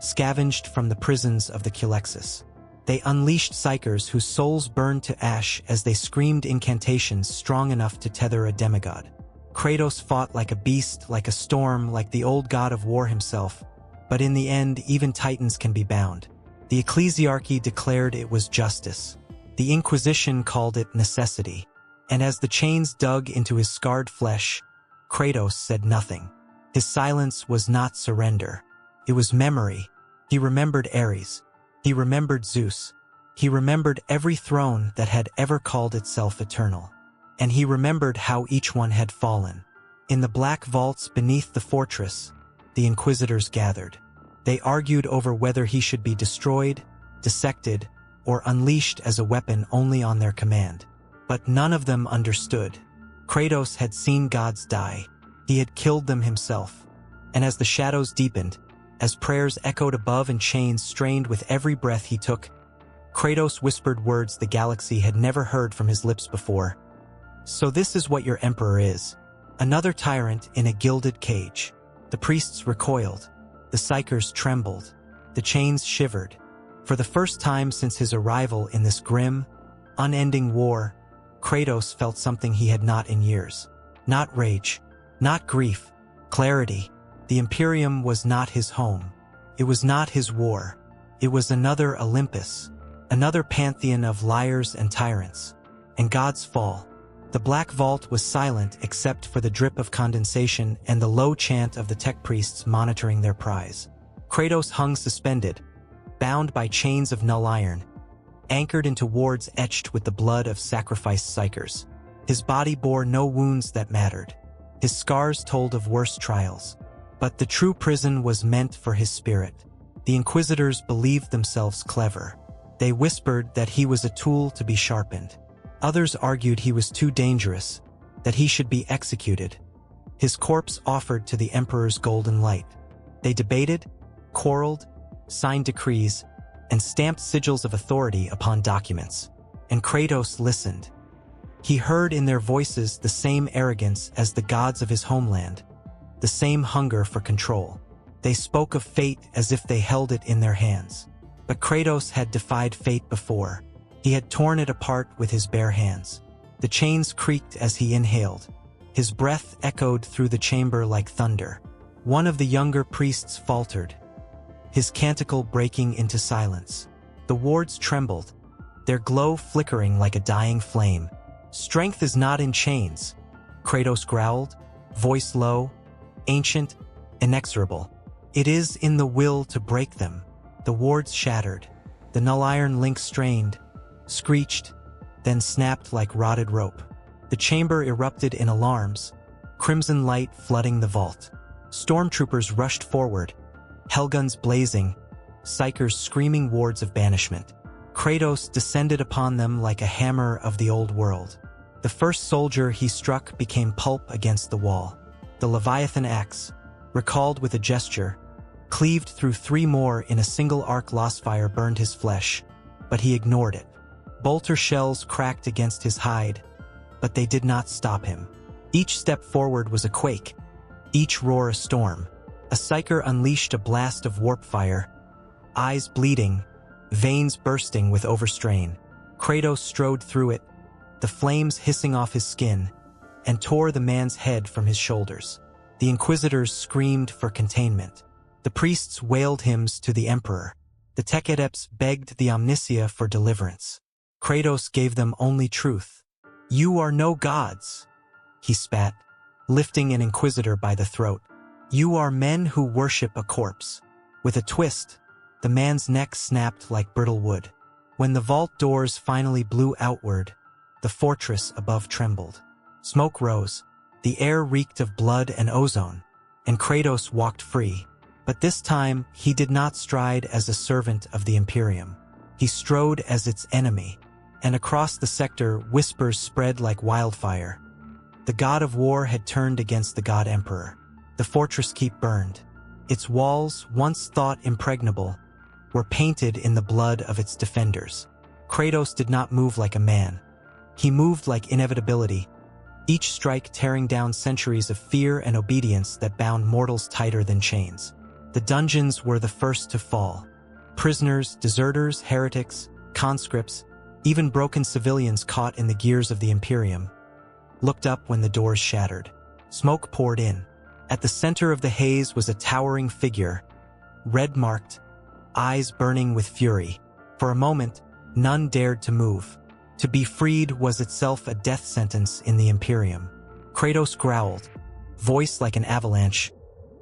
scavenged from the prisons of the Culexis. They unleashed psychers whose souls burned to ash as they screamed incantations strong enough to tether a demigod. Kratos fought like a beast, like a storm, like the old god of war himself. But in the end, even titans can be bound. The ecclesiarchy declared it was justice. The Inquisition called it necessity. And as the chains dug into his scarred flesh, Kratos said nothing. His silence was not surrender. It was memory. He remembered Ares. He remembered Zeus. He remembered every throne that had ever called itself eternal. And he remembered how each one had fallen. In the black vaults beneath the fortress, the Inquisitors gathered. They argued over whether he should be destroyed, dissected, or unleashed as a weapon only on their command. But none of them understood. Kratos had seen gods die. He had killed them himself. And as the shadows deepened, as prayers echoed above and chains strained with every breath he took, Kratos whispered words the galaxy had never heard from his lips before. "So this is what your emperor is. Another tyrant in a gilded cage." The priests recoiled. The psychers trembled. The chains shivered. For the first time since his arrival in this grim, unending war, Kratos felt something he had not in years. Not rage, not grief, clarity. The Imperium was not his home. It was not his war. It was another Olympus, another pantheon of liars and tyrants. And God's fall. The black vault was silent except for the drip of condensation and the low chant of the tech priests monitoring their prize. Kratos hung suspended, bound by chains of null iron, anchored into wards etched with the blood of sacrificed psychers. His body bore no wounds that mattered. His scars told of worse trials. But the true prison was meant for his spirit. The Inquisitors believed themselves clever. They whispered that he was a tool to be sharpened. Others argued he was too dangerous, that he should be executed. His corpse offered to the Emperor's golden light. They debated, quarreled, signed decrees, and stamped sigils of authority upon documents. And Kratos listened. He heard in their voices the same arrogance as the gods of his homeland, the same hunger for control. They spoke of fate as if they held it in their hands. But Kratos had defied fate before. He had torn it apart with his bare hands. The chains creaked as he inhaled. His breath echoed through the chamber like thunder. One of the younger priests faltered, his canticle breaking into silence. The wards trembled, their glow flickering like a dying flame. "Strength is not in chains," Kratos growled, voice low, ancient, inexorable. "It is in the will to break them." The wards shattered. The null iron link strained, screeched, then snapped like rotted rope. The chamber erupted in alarms, crimson light flooding the vault. Stormtroopers rushed forward, hellguns blazing, psychers screaming words of banishment. Kratos descended upon them like a hammer of the old world. The first soldier he struck became pulp against the wall. The Leviathan axe, recalled with a gesture, cleaved through 3 more in a single arc. Lossfire burned his flesh, but he ignored it. Bolter shells cracked against his hide, but they did not stop him. Each step forward was a quake, each roar a storm. A psyker unleashed a blast of warp fire, eyes bleeding, veins bursting with overstrain. Kratos strode through it, the flames hissing off his skin, and tore the man's head from his shoulders. The Inquisitors screamed for containment. The priests wailed hymns to the Emperor. The tech adepts begged the Omniscia for deliverance. Kratos gave them only truth. "You are no gods," he spat, lifting an Inquisitor by the throat. "You are men who worship a corpse." With a twist, the man's neck snapped like brittle wood. When the vault doors finally blew outward, the fortress above trembled. Smoke rose, the air reeked of blood and ozone, and Kratos walked free. But this time, he did not stride as a servant of the Imperium. He strode as its enemy, and across the sector, whispers spread like wildfire. The god of war had turned against the god emperor. The fortress keep burned. Its walls, once thought impregnable, were painted in the blood of its defenders. Kratos did not move like a man. He moved like inevitability, each strike tearing down centuries of fear and obedience that bound mortals tighter than chains. The dungeons were the first to fall. Prisoners, deserters, heretics, conscripts, even broken civilians caught in the gears of the Imperium, looked up when the doors shattered. Smoke poured in. At the center of the haze was a towering figure, red-marked, eyes burning with fury. For a moment, none dared to move. To be freed was itself a death sentence in the Imperium. Kratos growled, voice like an avalanche.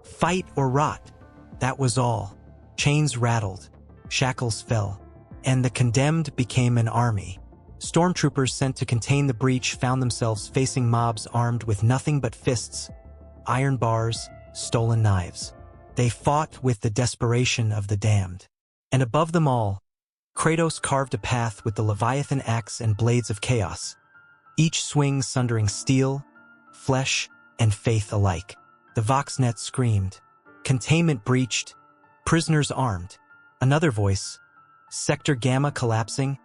Fight or rot. That was all. Chains rattled, shackles fell, and the condemned became an army. Stormtroopers sent to contain the breach found themselves facing mobs armed with nothing but fists, iron bars, stolen knives. They fought with the desperation of the damned. And above them all, Kratos carved a path with the Leviathan axe and blades of chaos, each swing sundering steel, flesh, and faith alike. The Voxnet screamed. Containment breached. Prisoners armed. Another voice. Sector Gamma collapsing.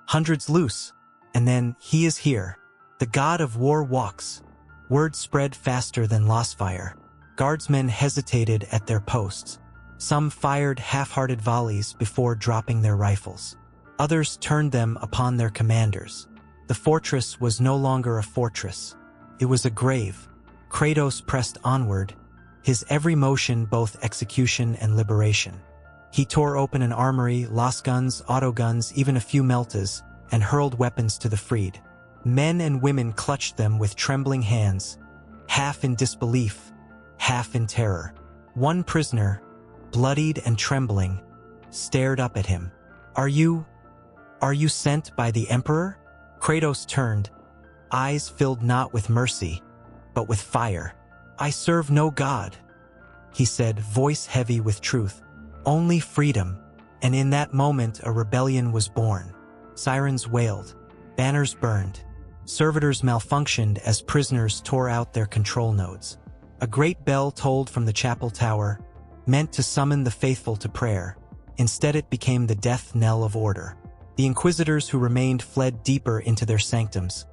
Hundreds loose. And then, he is here. The god of war walks. Word spread faster than lost-fire. Guardsmen hesitated at their posts. Some fired half-hearted volleys before dropping their rifles. Others turned them upon their commanders. The fortress was no longer a fortress. It was a grave. Kratos pressed onward, his every motion both execution and liberation. He tore open an armory, lost guns, autoguns, even a few meltas, and hurled weapons to the freed. Men and women clutched them with trembling hands, half in disbelief, half in terror. One prisoner, bloodied and trembling, stared up at him. Are you sent by the Emperor? Kratos turned, eyes filled not with mercy, but with fire. I serve no god, he said, voice heavy with truth. Only freedom. And in that moment a rebellion was born. Sirens wailed, banners burned, servitors malfunctioned as prisoners tore out their control nodes. A great bell tolled from the chapel tower, meant to summon the faithful to prayer. Instead it became the death knell of order. The inquisitors who remained fled deeper into their sanctums,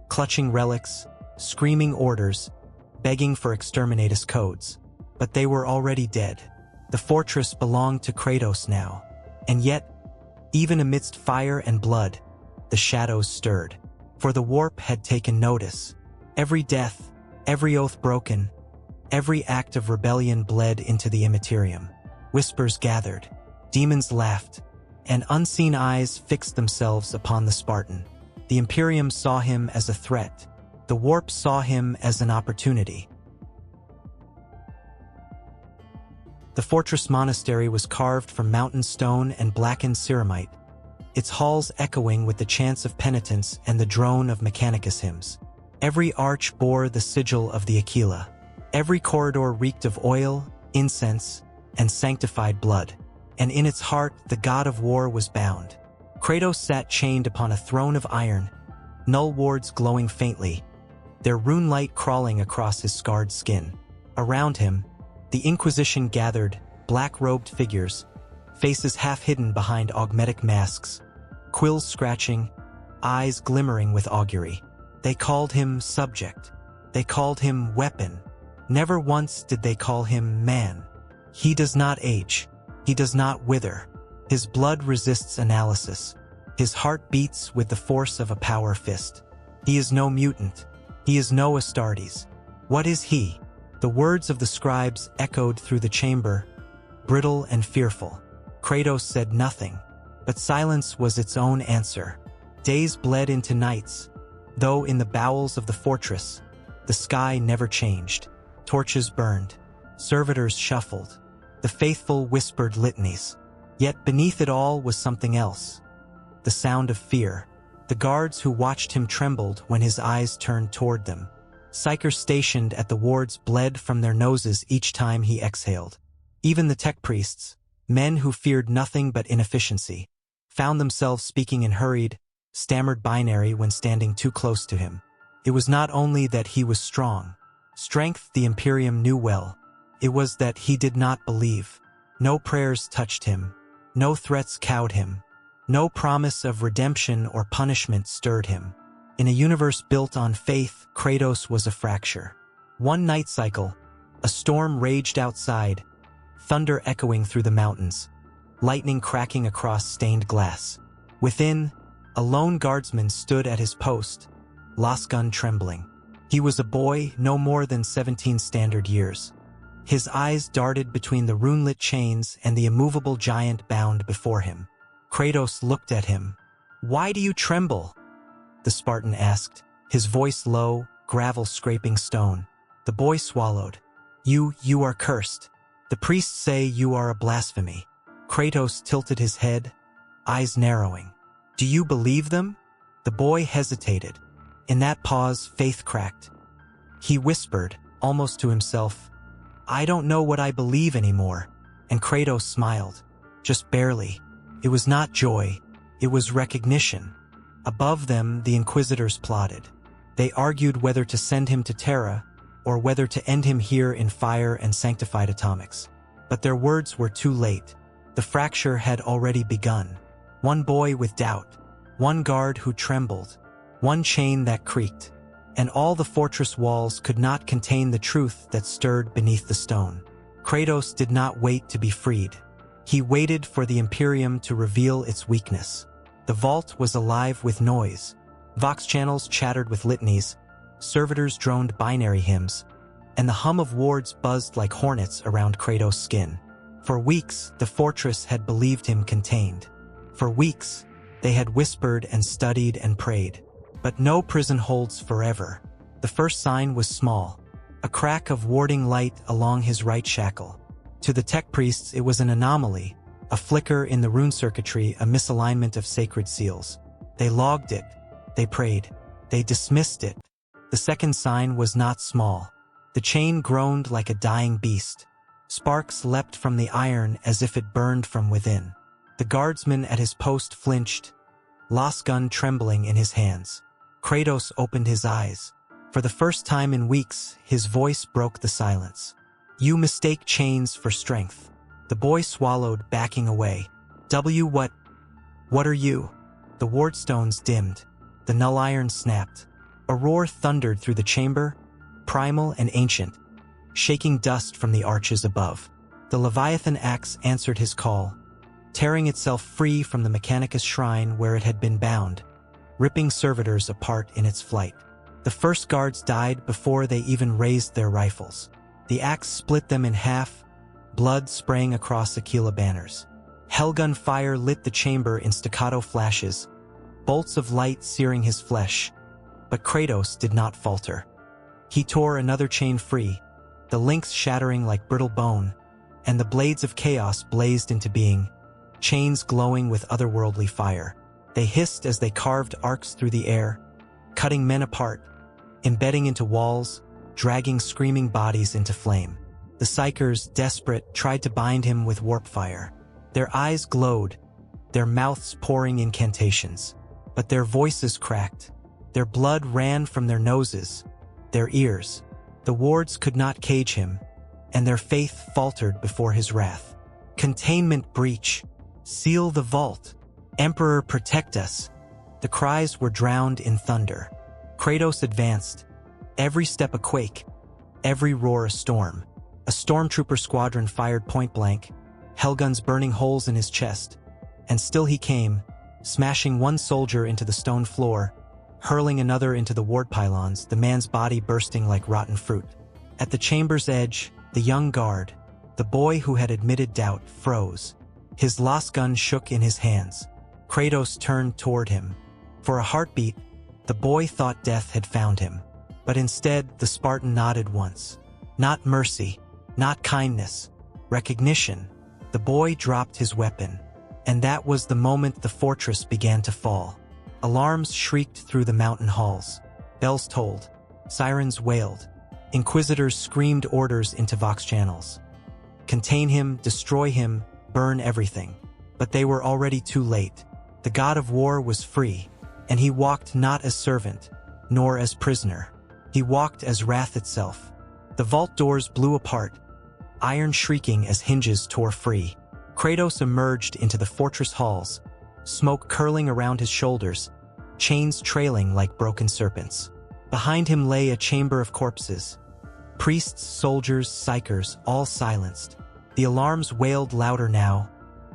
clutching relics, screaming orders, begging for exterminatus codes. But they were already dead. The fortress belonged to Kratos now. And yet, even amidst fire and blood, the shadows stirred. For the warp had taken notice. Every death, every oath broken, every act of rebellion bled into the immaterium. Whispers gathered, demons laughed, and unseen eyes fixed themselves upon the Spartan. The Imperium saw him as a threat. The warp saw him as an opportunity. The fortress monastery was carved from mountain stone and blackened ceramite, its halls echoing with the chants of penitence and the drone of Mechanicus hymns. Every arch bore the sigil of the Aquila. Every corridor reeked of oil, incense, and sanctified blood. And in its heart the god of war was bound. Kratos sat chained upon a throne of iron, null wards glowing faintly, their rune light crawling across his scarred skin. Around him, the Inquisition gathered, black-robed figures, faces half-hidden behind augmetic masks, quills scratching, eyes glimmering with augury. They called him subject. They called him weapon. Never once did they call him man. He does not age. He does not wither. His blood resists analysis. His heart beats with the force of a power fist. He is no mutant. He is no Astartes. What is he? The words of the scribes echoed through the chamber, brittle and fearful. Kratos said nothing, but silence was its own answer. Days bled into nights, though in the bowels of the fortress, the sky never changed. Torches burned, servitors shuffled, the faithful whispered litanies. Yet beneath it all was something else. The sound of fear. The guards who watched him trembled when his eyes turned toward them. Psychers stationed at the wards bled from their noses each time he exhaled. Even the tech priests, men who feared nothing but inefficiency, found themselves speaking in hurried, stammered binary when standing too close to him. It was not only that he was strong. Strength the Imperium knew well. It was that he did not believe. No prayers touched him. No threats cowed him. No promise of redemption or punishment stirred him. In a universe built on faith, Kratos was a fracture. One night cycle, a storm raged outside, thunder echoing through the mountains, lightning cracking across stained glass. Within, a lone guardsman stood at his post, lost gun trembling. He was a boy, no more than 17 standard years. His eyes darted between the rune-lit chains and the immovable giant bound before him. Kratos looked at him. "Why do you tremble?" the Spartan asked, his voice low, gravel scraping stone. The boy swallowed. You are cursed. The priests say you are a blasphemy." Kratos tilted his head, eyes narrowing. "Do you believe them?" The boy hesitated. In that pause, faith cracked. He whispered, almost to himself, "I don't know what I believe anymore." And Kratos smiled. Just barely. It was not joy. It was recognition. Above them, the Inquisitors plotted. They argued whether to send him to Terra, or whether to end him here in fire and sanctified atomics. But their words were too late. The fracture had already begun. One boy with doubt, one guard who trembled, one chain that creaked, and all the fortress walls could not contain the truth that stirred beneath the stone. Kratos did not wait to be freed. He waited for the Imperium to reveal its weakness. The vault was alive with noise. Vox channels chattered with litanies, servitors droned binary hymns, and the hum of wards buzzed like hornets around Kratos' skin. For weeks, the fortress had believed him contained. For weeks, they had whispered and studied and prayed. But no prison holds forever. The first sign was small, a crack of warding light along his right shackle. To the tech priests, it was an anomaly, a flicker in the rune circuitry, a misalignment of sacred seals. They logged it. They prayed. They dismissed it. The second sign was not small. The chain groaned like a dying beast. Sparks leapt from the iron as if it burned from within. The guardsman at his post flinched, lost gun trembling in his hands. Kratos opened his eyes. For the first time in weeks, his voice broke the silence. "You mistake chains for strength." The boy swallowed, backing away. What are you?" The wardstones dimmed. The null iron snapped. A roar thundered through the chamber, primal and ancient, shaking dust from the arches above. The Leviathan axe answered his call, tearing itself free from the Mechanicus shrine where it had been bound, ripping servitors apart in its flight. The first guards died before they even raised their rifles. The axe split them in half, blood spraying across Aquila banners. Hellgun fire lit the chamber in staccato flashes, bolts of light searing his flesh. But Kratos did not falter. He tore another chain free, the links shattering like brittle bone, and the blades of chaos blazed into being, chains glowing with otherworldly fire. They hissed as they carved arcs through the air, cutting men apart, embedding into walls, dragging screaming bodies into flame. The Psychers, desperate, tried to bind him with warp fire. Their eyes glowed, their mouths pouring incantations. But their voices cracked. Their blood ran from their noses, their ears. The wards could not cage him, and their faith faltered before his wrath. "Containment breach! Seal the vault! Emperor, protect us!" The cries were drowned in thunder. Kratos advanced, every step a quake, every roar a storm. A stormtrooper squadron fired point blank, hellguns burning holes in his chest. And still he came, smashing one soldier into the stone floor, hurling another into the ward pylons, the man's body bursting like rotten fruit. At the chamber's edge, the young guard, the boy who had admitted doubt, froze. His lost gun shook in his hands. Kratos turned toward him. For a heartbeat, the boy thought death had found him. But instead, the Spartan nodded once. Not mercy, not kindness, recognition. The boy dropped his weapon. And that was the moment the fortress began to fall. Alarms shrieked through the mountain halls. Bells tolled. Sirens wailed. Inquisitors screamed orders into Vox channels. Contain him, destroy him, burn everything. But they were already too late. The god of war was free, and he walked not as servant, nor as prisoner. He walked as wrath itself. The vault doors blew apart, iron shrieking as hinges tore free. Kratos emerged into the fortress halls, smoke curling around his shoulders, chains trailing like broken serpents. Behind him lay a chamber of corpses. Priests, soldiers, psychers, all silenced. The alarms wailed louder now,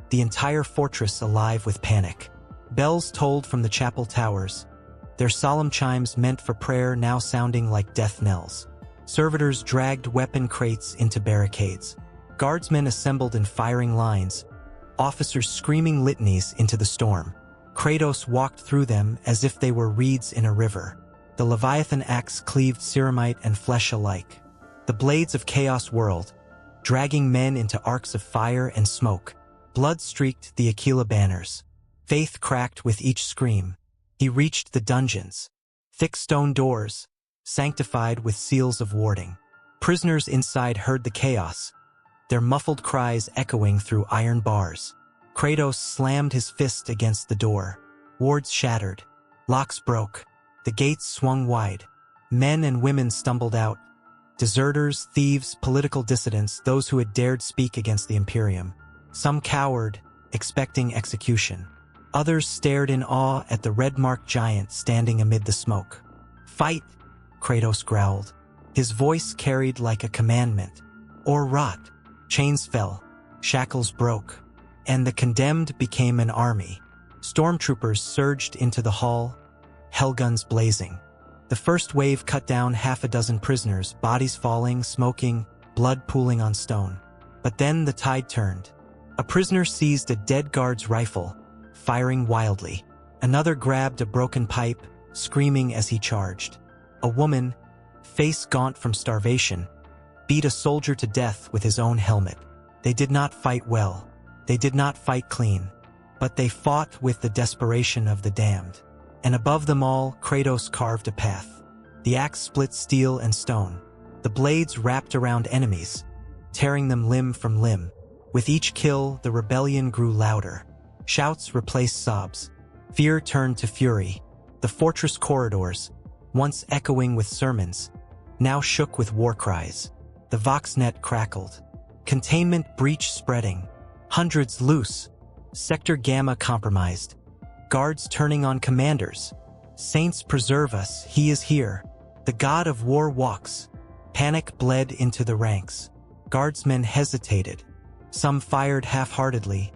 the entire fortress alive with panic. Bells tolled from the chapel towers, their solemn chimes meant for prayer now sounding like death knells. Servitors dragged weapon crates into barricades. Guardsmen assembled in firing lines, officers screaming litanies into the storm. Kratos walked through them as if they were reeds in a river. The Leviathan axe cleaved ceramite and flesh alike. The blades of chaos whirled, dragging men into arcs of fire and smoke. Blood streaked the Aquila banners. Faith cracked with each scream. He reached the dungeons. Thick stone doors, sanctified with seals of warding. Prisoners inside heard the chaos, their muffled cries echoing through iron bars. Kratos slammed his fist against the door. Wards shattered. Locks broke. The gates swung wide. Men and women stumbled out. Deserters, thieves, political dissidents, those who had dared speak against the Imperium. Some cowered, expecting execution. Others stared in awe at the red-marked giant standing amid the smoke. "Fight!" Kratos growled. His voice carried like a commandment. "Or rot." Chains fell. Shackles broke. And the condemned became an army. Stormtroopers surged into the hall, hellguns blazing. The first wave cut down half a dozen prisoners, bodies falling, smoking, blood pooling on stone. But then the tide turned. A prisoner seized a dead guard's rifle, firing wildly. Another grabbed a broken pipe, screaming as he charged. A woman, face gaunt from starvation, beat a soldier to death with his own helmet. They did not fight well. They did not fight clean. But they fought with the desperation of the damned. And above them all, Kratos carved a path. The axe split steel and stone. The blades wrapped around enemies, tearing them limb from limb. With each kill, the rebellion grew louder. Shouts replaced sobs. Fear turned to fury. The fortress corridors, once echoing with sermons, now shook with war cries. The Voxnet crackled. Containment breach spreading. Hundreds loose. Sector Gamma compromised. Guards turning on commanders. Saints preserve us, he is here. The god of war walks. Panic bled into the ranks. Guardsmen hesitated. Some fired half-heartedly,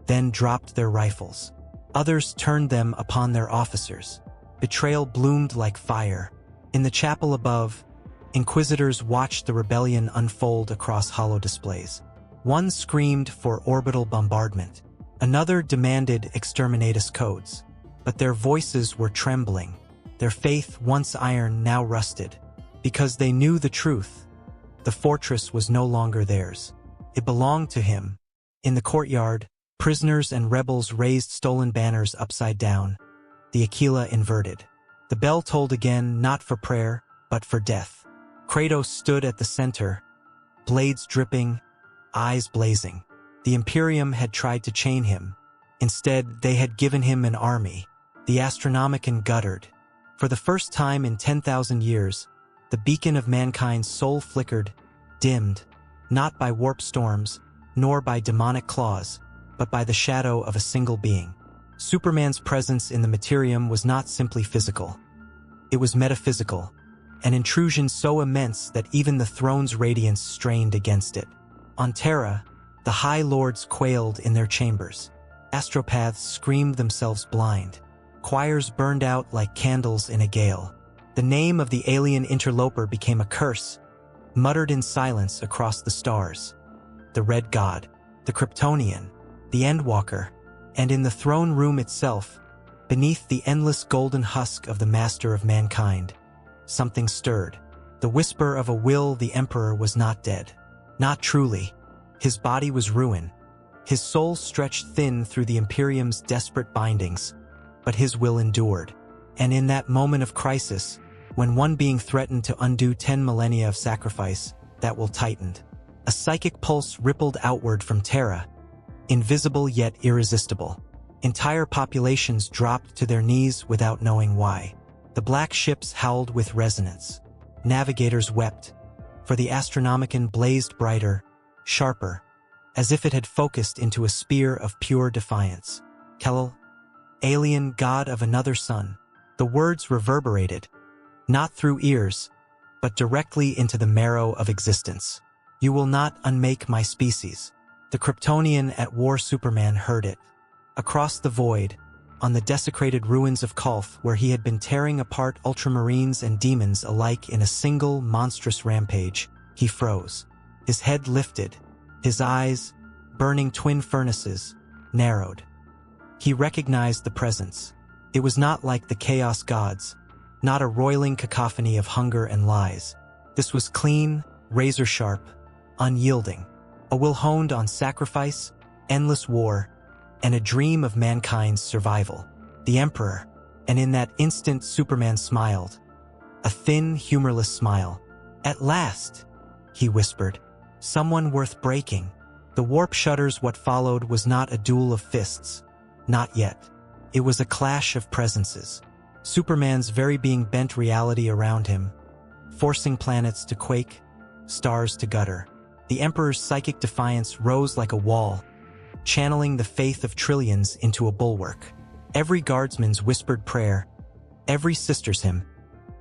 then dropped their rifles. Others turned them upon their officers. Betrayal bloomed like fire. In the chapel above, inquisitors watched the rebellion unfold across hollow displays. One screamed for orbital bombardment. Another demanded exterminatus codes. But their voices were trembling. Their faith, once iron, now rusted. Because they knew the truth. The fortress was no longer theirs. It belonged to him. In the courtyard, prisoners and rebels raised stolen banners upside down. The Aquila inverted. The bell tolled again, not for prayer, but for death. Kratos stood at the center, blades dripping, eyes blazing. The Imperium had tried to chain him. Instead, they had given him an army. The Astronomicon guttered. For the first time in 10,000 years, the beacon of mankind's soul flickered, dimmed, not by warp storms, nor by demonic claws, but by the shadow of a single being. Superman's presence in the Materium was not simply physical. It was metaphysical, an intrusion so immense that even the throne's radiance strained against it. On Terra, the High Lords quailed in their chambers. Astropaths screamed themselves blind. Choirs burned out like candles in a gale. The name of the alien interloper became a curse, muttered in silence across the stars. The Red God, the Kryptonian, the Endwalker, and in the throne room itself, beneath the endless golden husk of the master of mankind, something stirred. The whisper of a will. The Emperor was not dead. Not truly. His body was ruin. His soul stretched thin through the Imperium's desperate bindings, but his will endured. And in that moment of crisis, when one being threatened to undo 10 millennia of sacrifice, that will tightened. A psychic pulse rippled outward from Terra, invisible yet irresistible. Entire populations dropped to their knees without knowing why. The black ships howled with resonance. Navigators wept, for the Astronomicon blazed brighter, sharper, as if it had focused into a spear of pure defiance. Kelal, alien god of another sun. The words reverberated, not through ears, but directly into the marrow of existence. You will not unmake my species. The Kryptonian at war Superman heard it. Across the void, on the desecrated ruins of Kolf, where he had been tearing apart ultramarines and demons alike in a single monstrous rampage, he froze. His head lifted, his eyes, burning twin furnaces, narrowed. He recognized the presence. It was not like the chaos gods, not a roiling cacophony of hunger and lies. This was clean, razor-sharp, unyielding, a will honed on sacrifice, endless war, and a dream of mankind's survival. The Emperor, and in that instant Superman smiled. A thin, humorless smile. "At last," he whispered. "Someone worth breaking." The warp shudders. What followed was not a duel of fists. Not yet. It was a clash of presences. Superman's very being bent reality around him, forcing planets to quake, stars to gutter. The Emperor's psychic defiance rose like a wall, channeling the faith of trillions into a bulwark. Every guardsman's whispered prayer, every sister's hymn,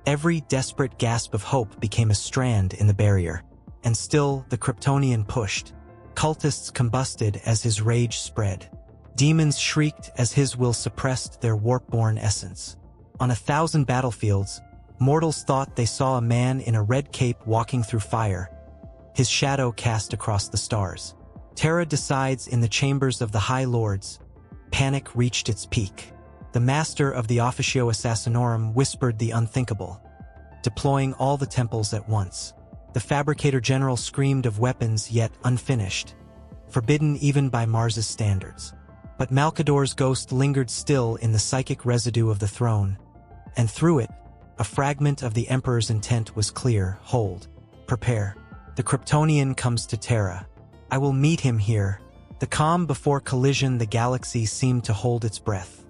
every desperate gasp of hope became a strand in the barrier. And still the Kryptonian pushed. Cultists combusted as his rage spread. Demons shrieked as his will suppressed their warp-born essence. On 1,000 battlefields, mortals thought they saw a man in a red cape walking through fire, his shadow cast across the stars. Terra decides in the chambers of the High Lords. Panic reached its peak. The master of the Officio Assassinorum whispered the unthinkable, deploying all the temples at once. The Fabricator General screamed of weapons yet unfinished, forbidden even by Mars's standards. But Malkador's ghost lingered still in the psychic residue of the throne, and through it, a fragment of the Emperor's intent was clear. "Hold. Prepare. The Kryptonian comes to Terra. I will meet him here." The calm before collision. The galaxy seemed to hold its breath.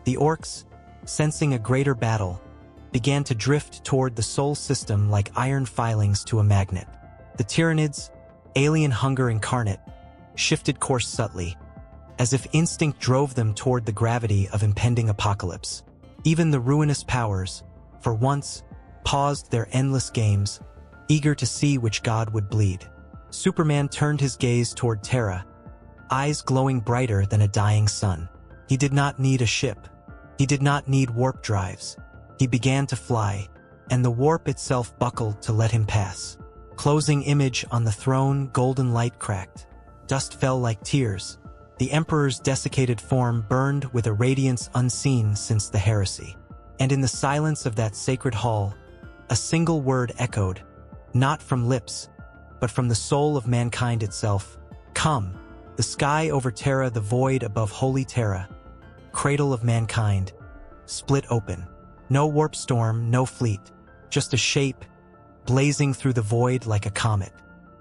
The orcs, sensing a greater battle, began to drift toward the Sol system like iron filings to a magnet. The Tyranids, alien hunger incarnate, shifted course subtly, as if instinct drove them toward the gravity of impending apocalypse. Even the ruinous powers, for once, paused their endless games, eager to see which god would bleed. Superman turned his gaze toward Terra, eyes glowing brighter than a dying sun. He did not need a ship. He did not need warp drives. He began to fly, and the warp itself buckled to let him pass. Closing image on the throne. Golden light cracked. Dust fell like tears. The Emperor's desiccated form burned with a radiance unseen since the heresy. And in the silence of that sacred hall, a single word echoed, not from lips, but from the soul of mankind itself. "Come." The sky over Terra, the void above holy Terra, cradle of mankind, split open. No warp storm, no fleet, just a shape, blazing through the void like a comet.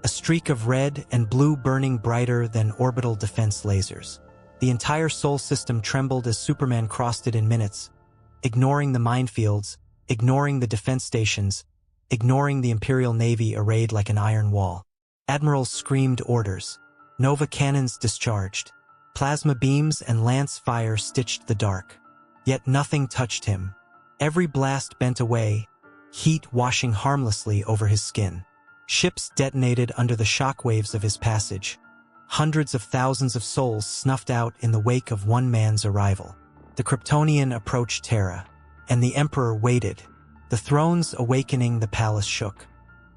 A streak of red and blue burning brighter than orbital defense lasers. The entire Sol system trembled as Superman crossed it in minutes, ignoring the minefields, ignoring the defense stations, ignoring the Imperial Navy arrayed like an iron wall. Admirals screamed orders. Nova cannons discharged. Plasma beams and lance fire stitched the dark. Yet nothing touched him. Every blast bent away, heat washing harmlessly over his skin. Ships detonated under the shockwaves of his passage. Hundreds of thousands of souls snuffed out in the wake of one man's arrival. The Kryptonian approached Terra, and the Emperor waited. The thrones awakening, the palace shook.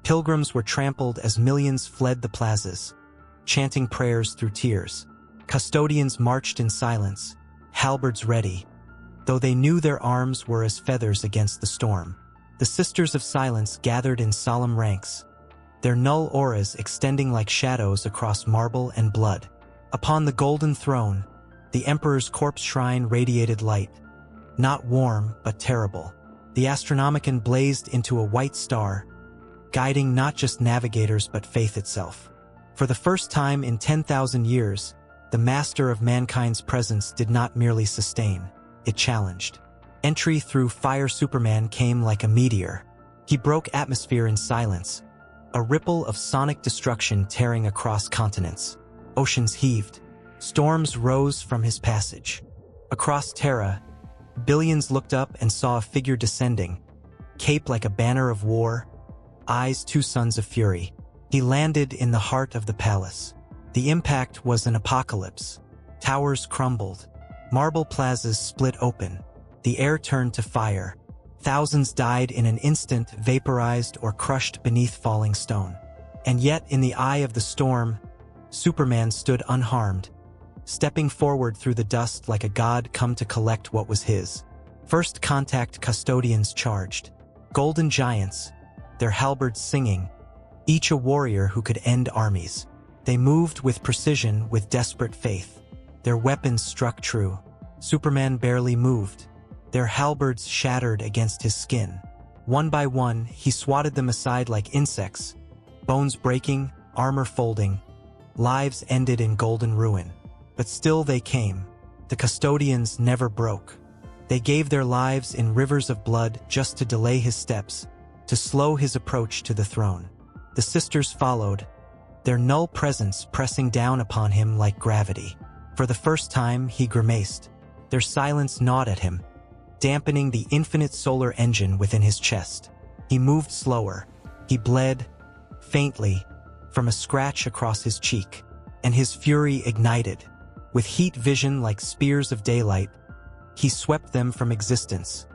Pilgrims were trampled as millions fled the plazas, chanting prayers through tears. Custodians marched in silence, halberds ready, though they knew their arms were as feathers against the storm. The Sisters of Silence gathered in solemn ranks, their null auras extending like shadows across marble and blood. Upon the golden throne, the Emperor's corpse shrine radiated light, not warm but terrible. The Astronomicon blazed into a white star, guiding not just navigators but faith itself. For the first time in 10,000 years, the master of mankind's presence did not merely sustain, it challenged. Entry through fire. Superman came like a meteor. He broke atmosphere in silence, a ripple of sonic destruction tearing across continents. Oceans heaved. Storms rose from his passage. Across Terra, billions looked up and saw a figure descending, caped like a banner of war, eyes two suns of fury. He landed in the heart of the palace. The impact was an apocalypse. Towers crumbled, Marble plazas split open. The air turned to fire. Thousands died in an instant, vaporized or crushed beneath falling stone. And yet, in the eye of the storm, Superman stood unharmed, stepping forward through the dust like a god come to collect what was his. First contact custodians charged. Golden giants, their halberds singing, each a warrior who could end armies. They moved with precision, with desperate faith. Their weapons struck true. Superman barely moved. Their halberds shattered against his skin. One by one, he swatted them aside like insects, bones breaking, armor folding. Lives ended in golden ruin. But still they came. The custodians never broke. They gave their lives in rivers of blood just to delay his steps, to slow his approach to the throne. The sisters followed, their null presence pressing down upon him like gravity. For the first time, he grimaced. Their silence gnawed at him, dampening the infinite solar engine within his chest. He moved slower. He bled, faintly, from a scratch across his cheek, and his fury ignited. With heat vision like spears of daylight, he swept them from existence,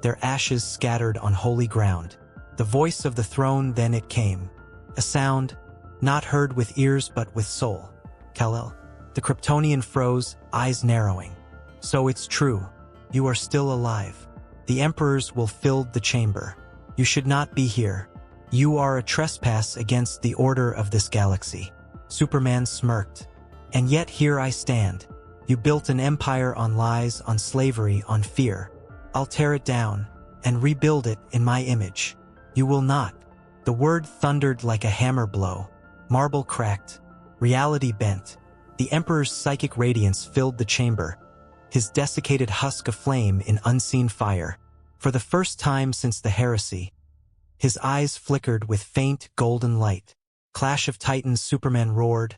their ashes scattered on holy ground. The voice of the throne, then it came, a sound not heard with ears but with soul. Kal-El. The Kryptonian froze, eyes narrowing. So it's true. You are still alive. The Emperor's will filled the chamber. You should not be here. You are a trespass against the order of this galaxy. Superman smirked. And yet here I stand. You built an empire on lies, on slavery, on fear. I'll tear it down and rebuild it in my image. You will not. The word thundered like a hammer blow. Marble cracked. Reality bent. The Emperor's psychic radiance filled the chamber, his desiccated husk aflame in unseen fire. For the first time since the heresy, his eyes flickered with faint golden light. Clash of Titans, Superman roared,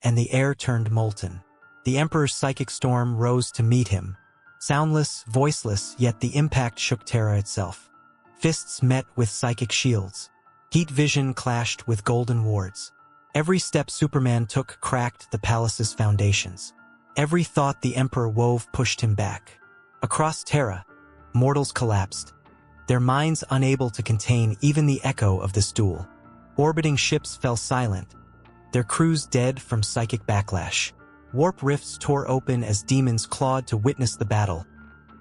and the air turned molten. The Emperor's psychic storm rose to meet him. Soundless, voiceless, yet the impact shook Terra itself. Fists met with psychic shields. Heat vision clashed with golden wards. Every step Superman took cracked the palace's foundations. Every thought the Emperor wove pushed him back. Across Terra, mortals collapsed, their minds unable to contain even the echo of this duel. Orbiting ships fell silent, their crews dead from psychic backlash. Warp rifts tore open as demons clawed to witness the battle,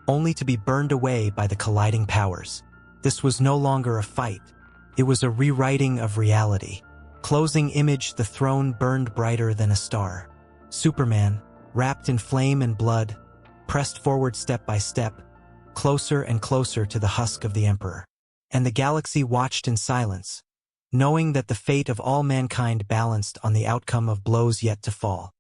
only to be burned away by the colliding powers. This was no longer a fight. It was a rewriting of reality. Closing image, the throne burned brighter than a star. Superman, wrapped in flame and blood, pressed forward step by step, closer and closer to the husk of the Emperor. And the galaxy watched in silence, knowing that the fate of all mankind balanced on the outcome of blows yet to fall.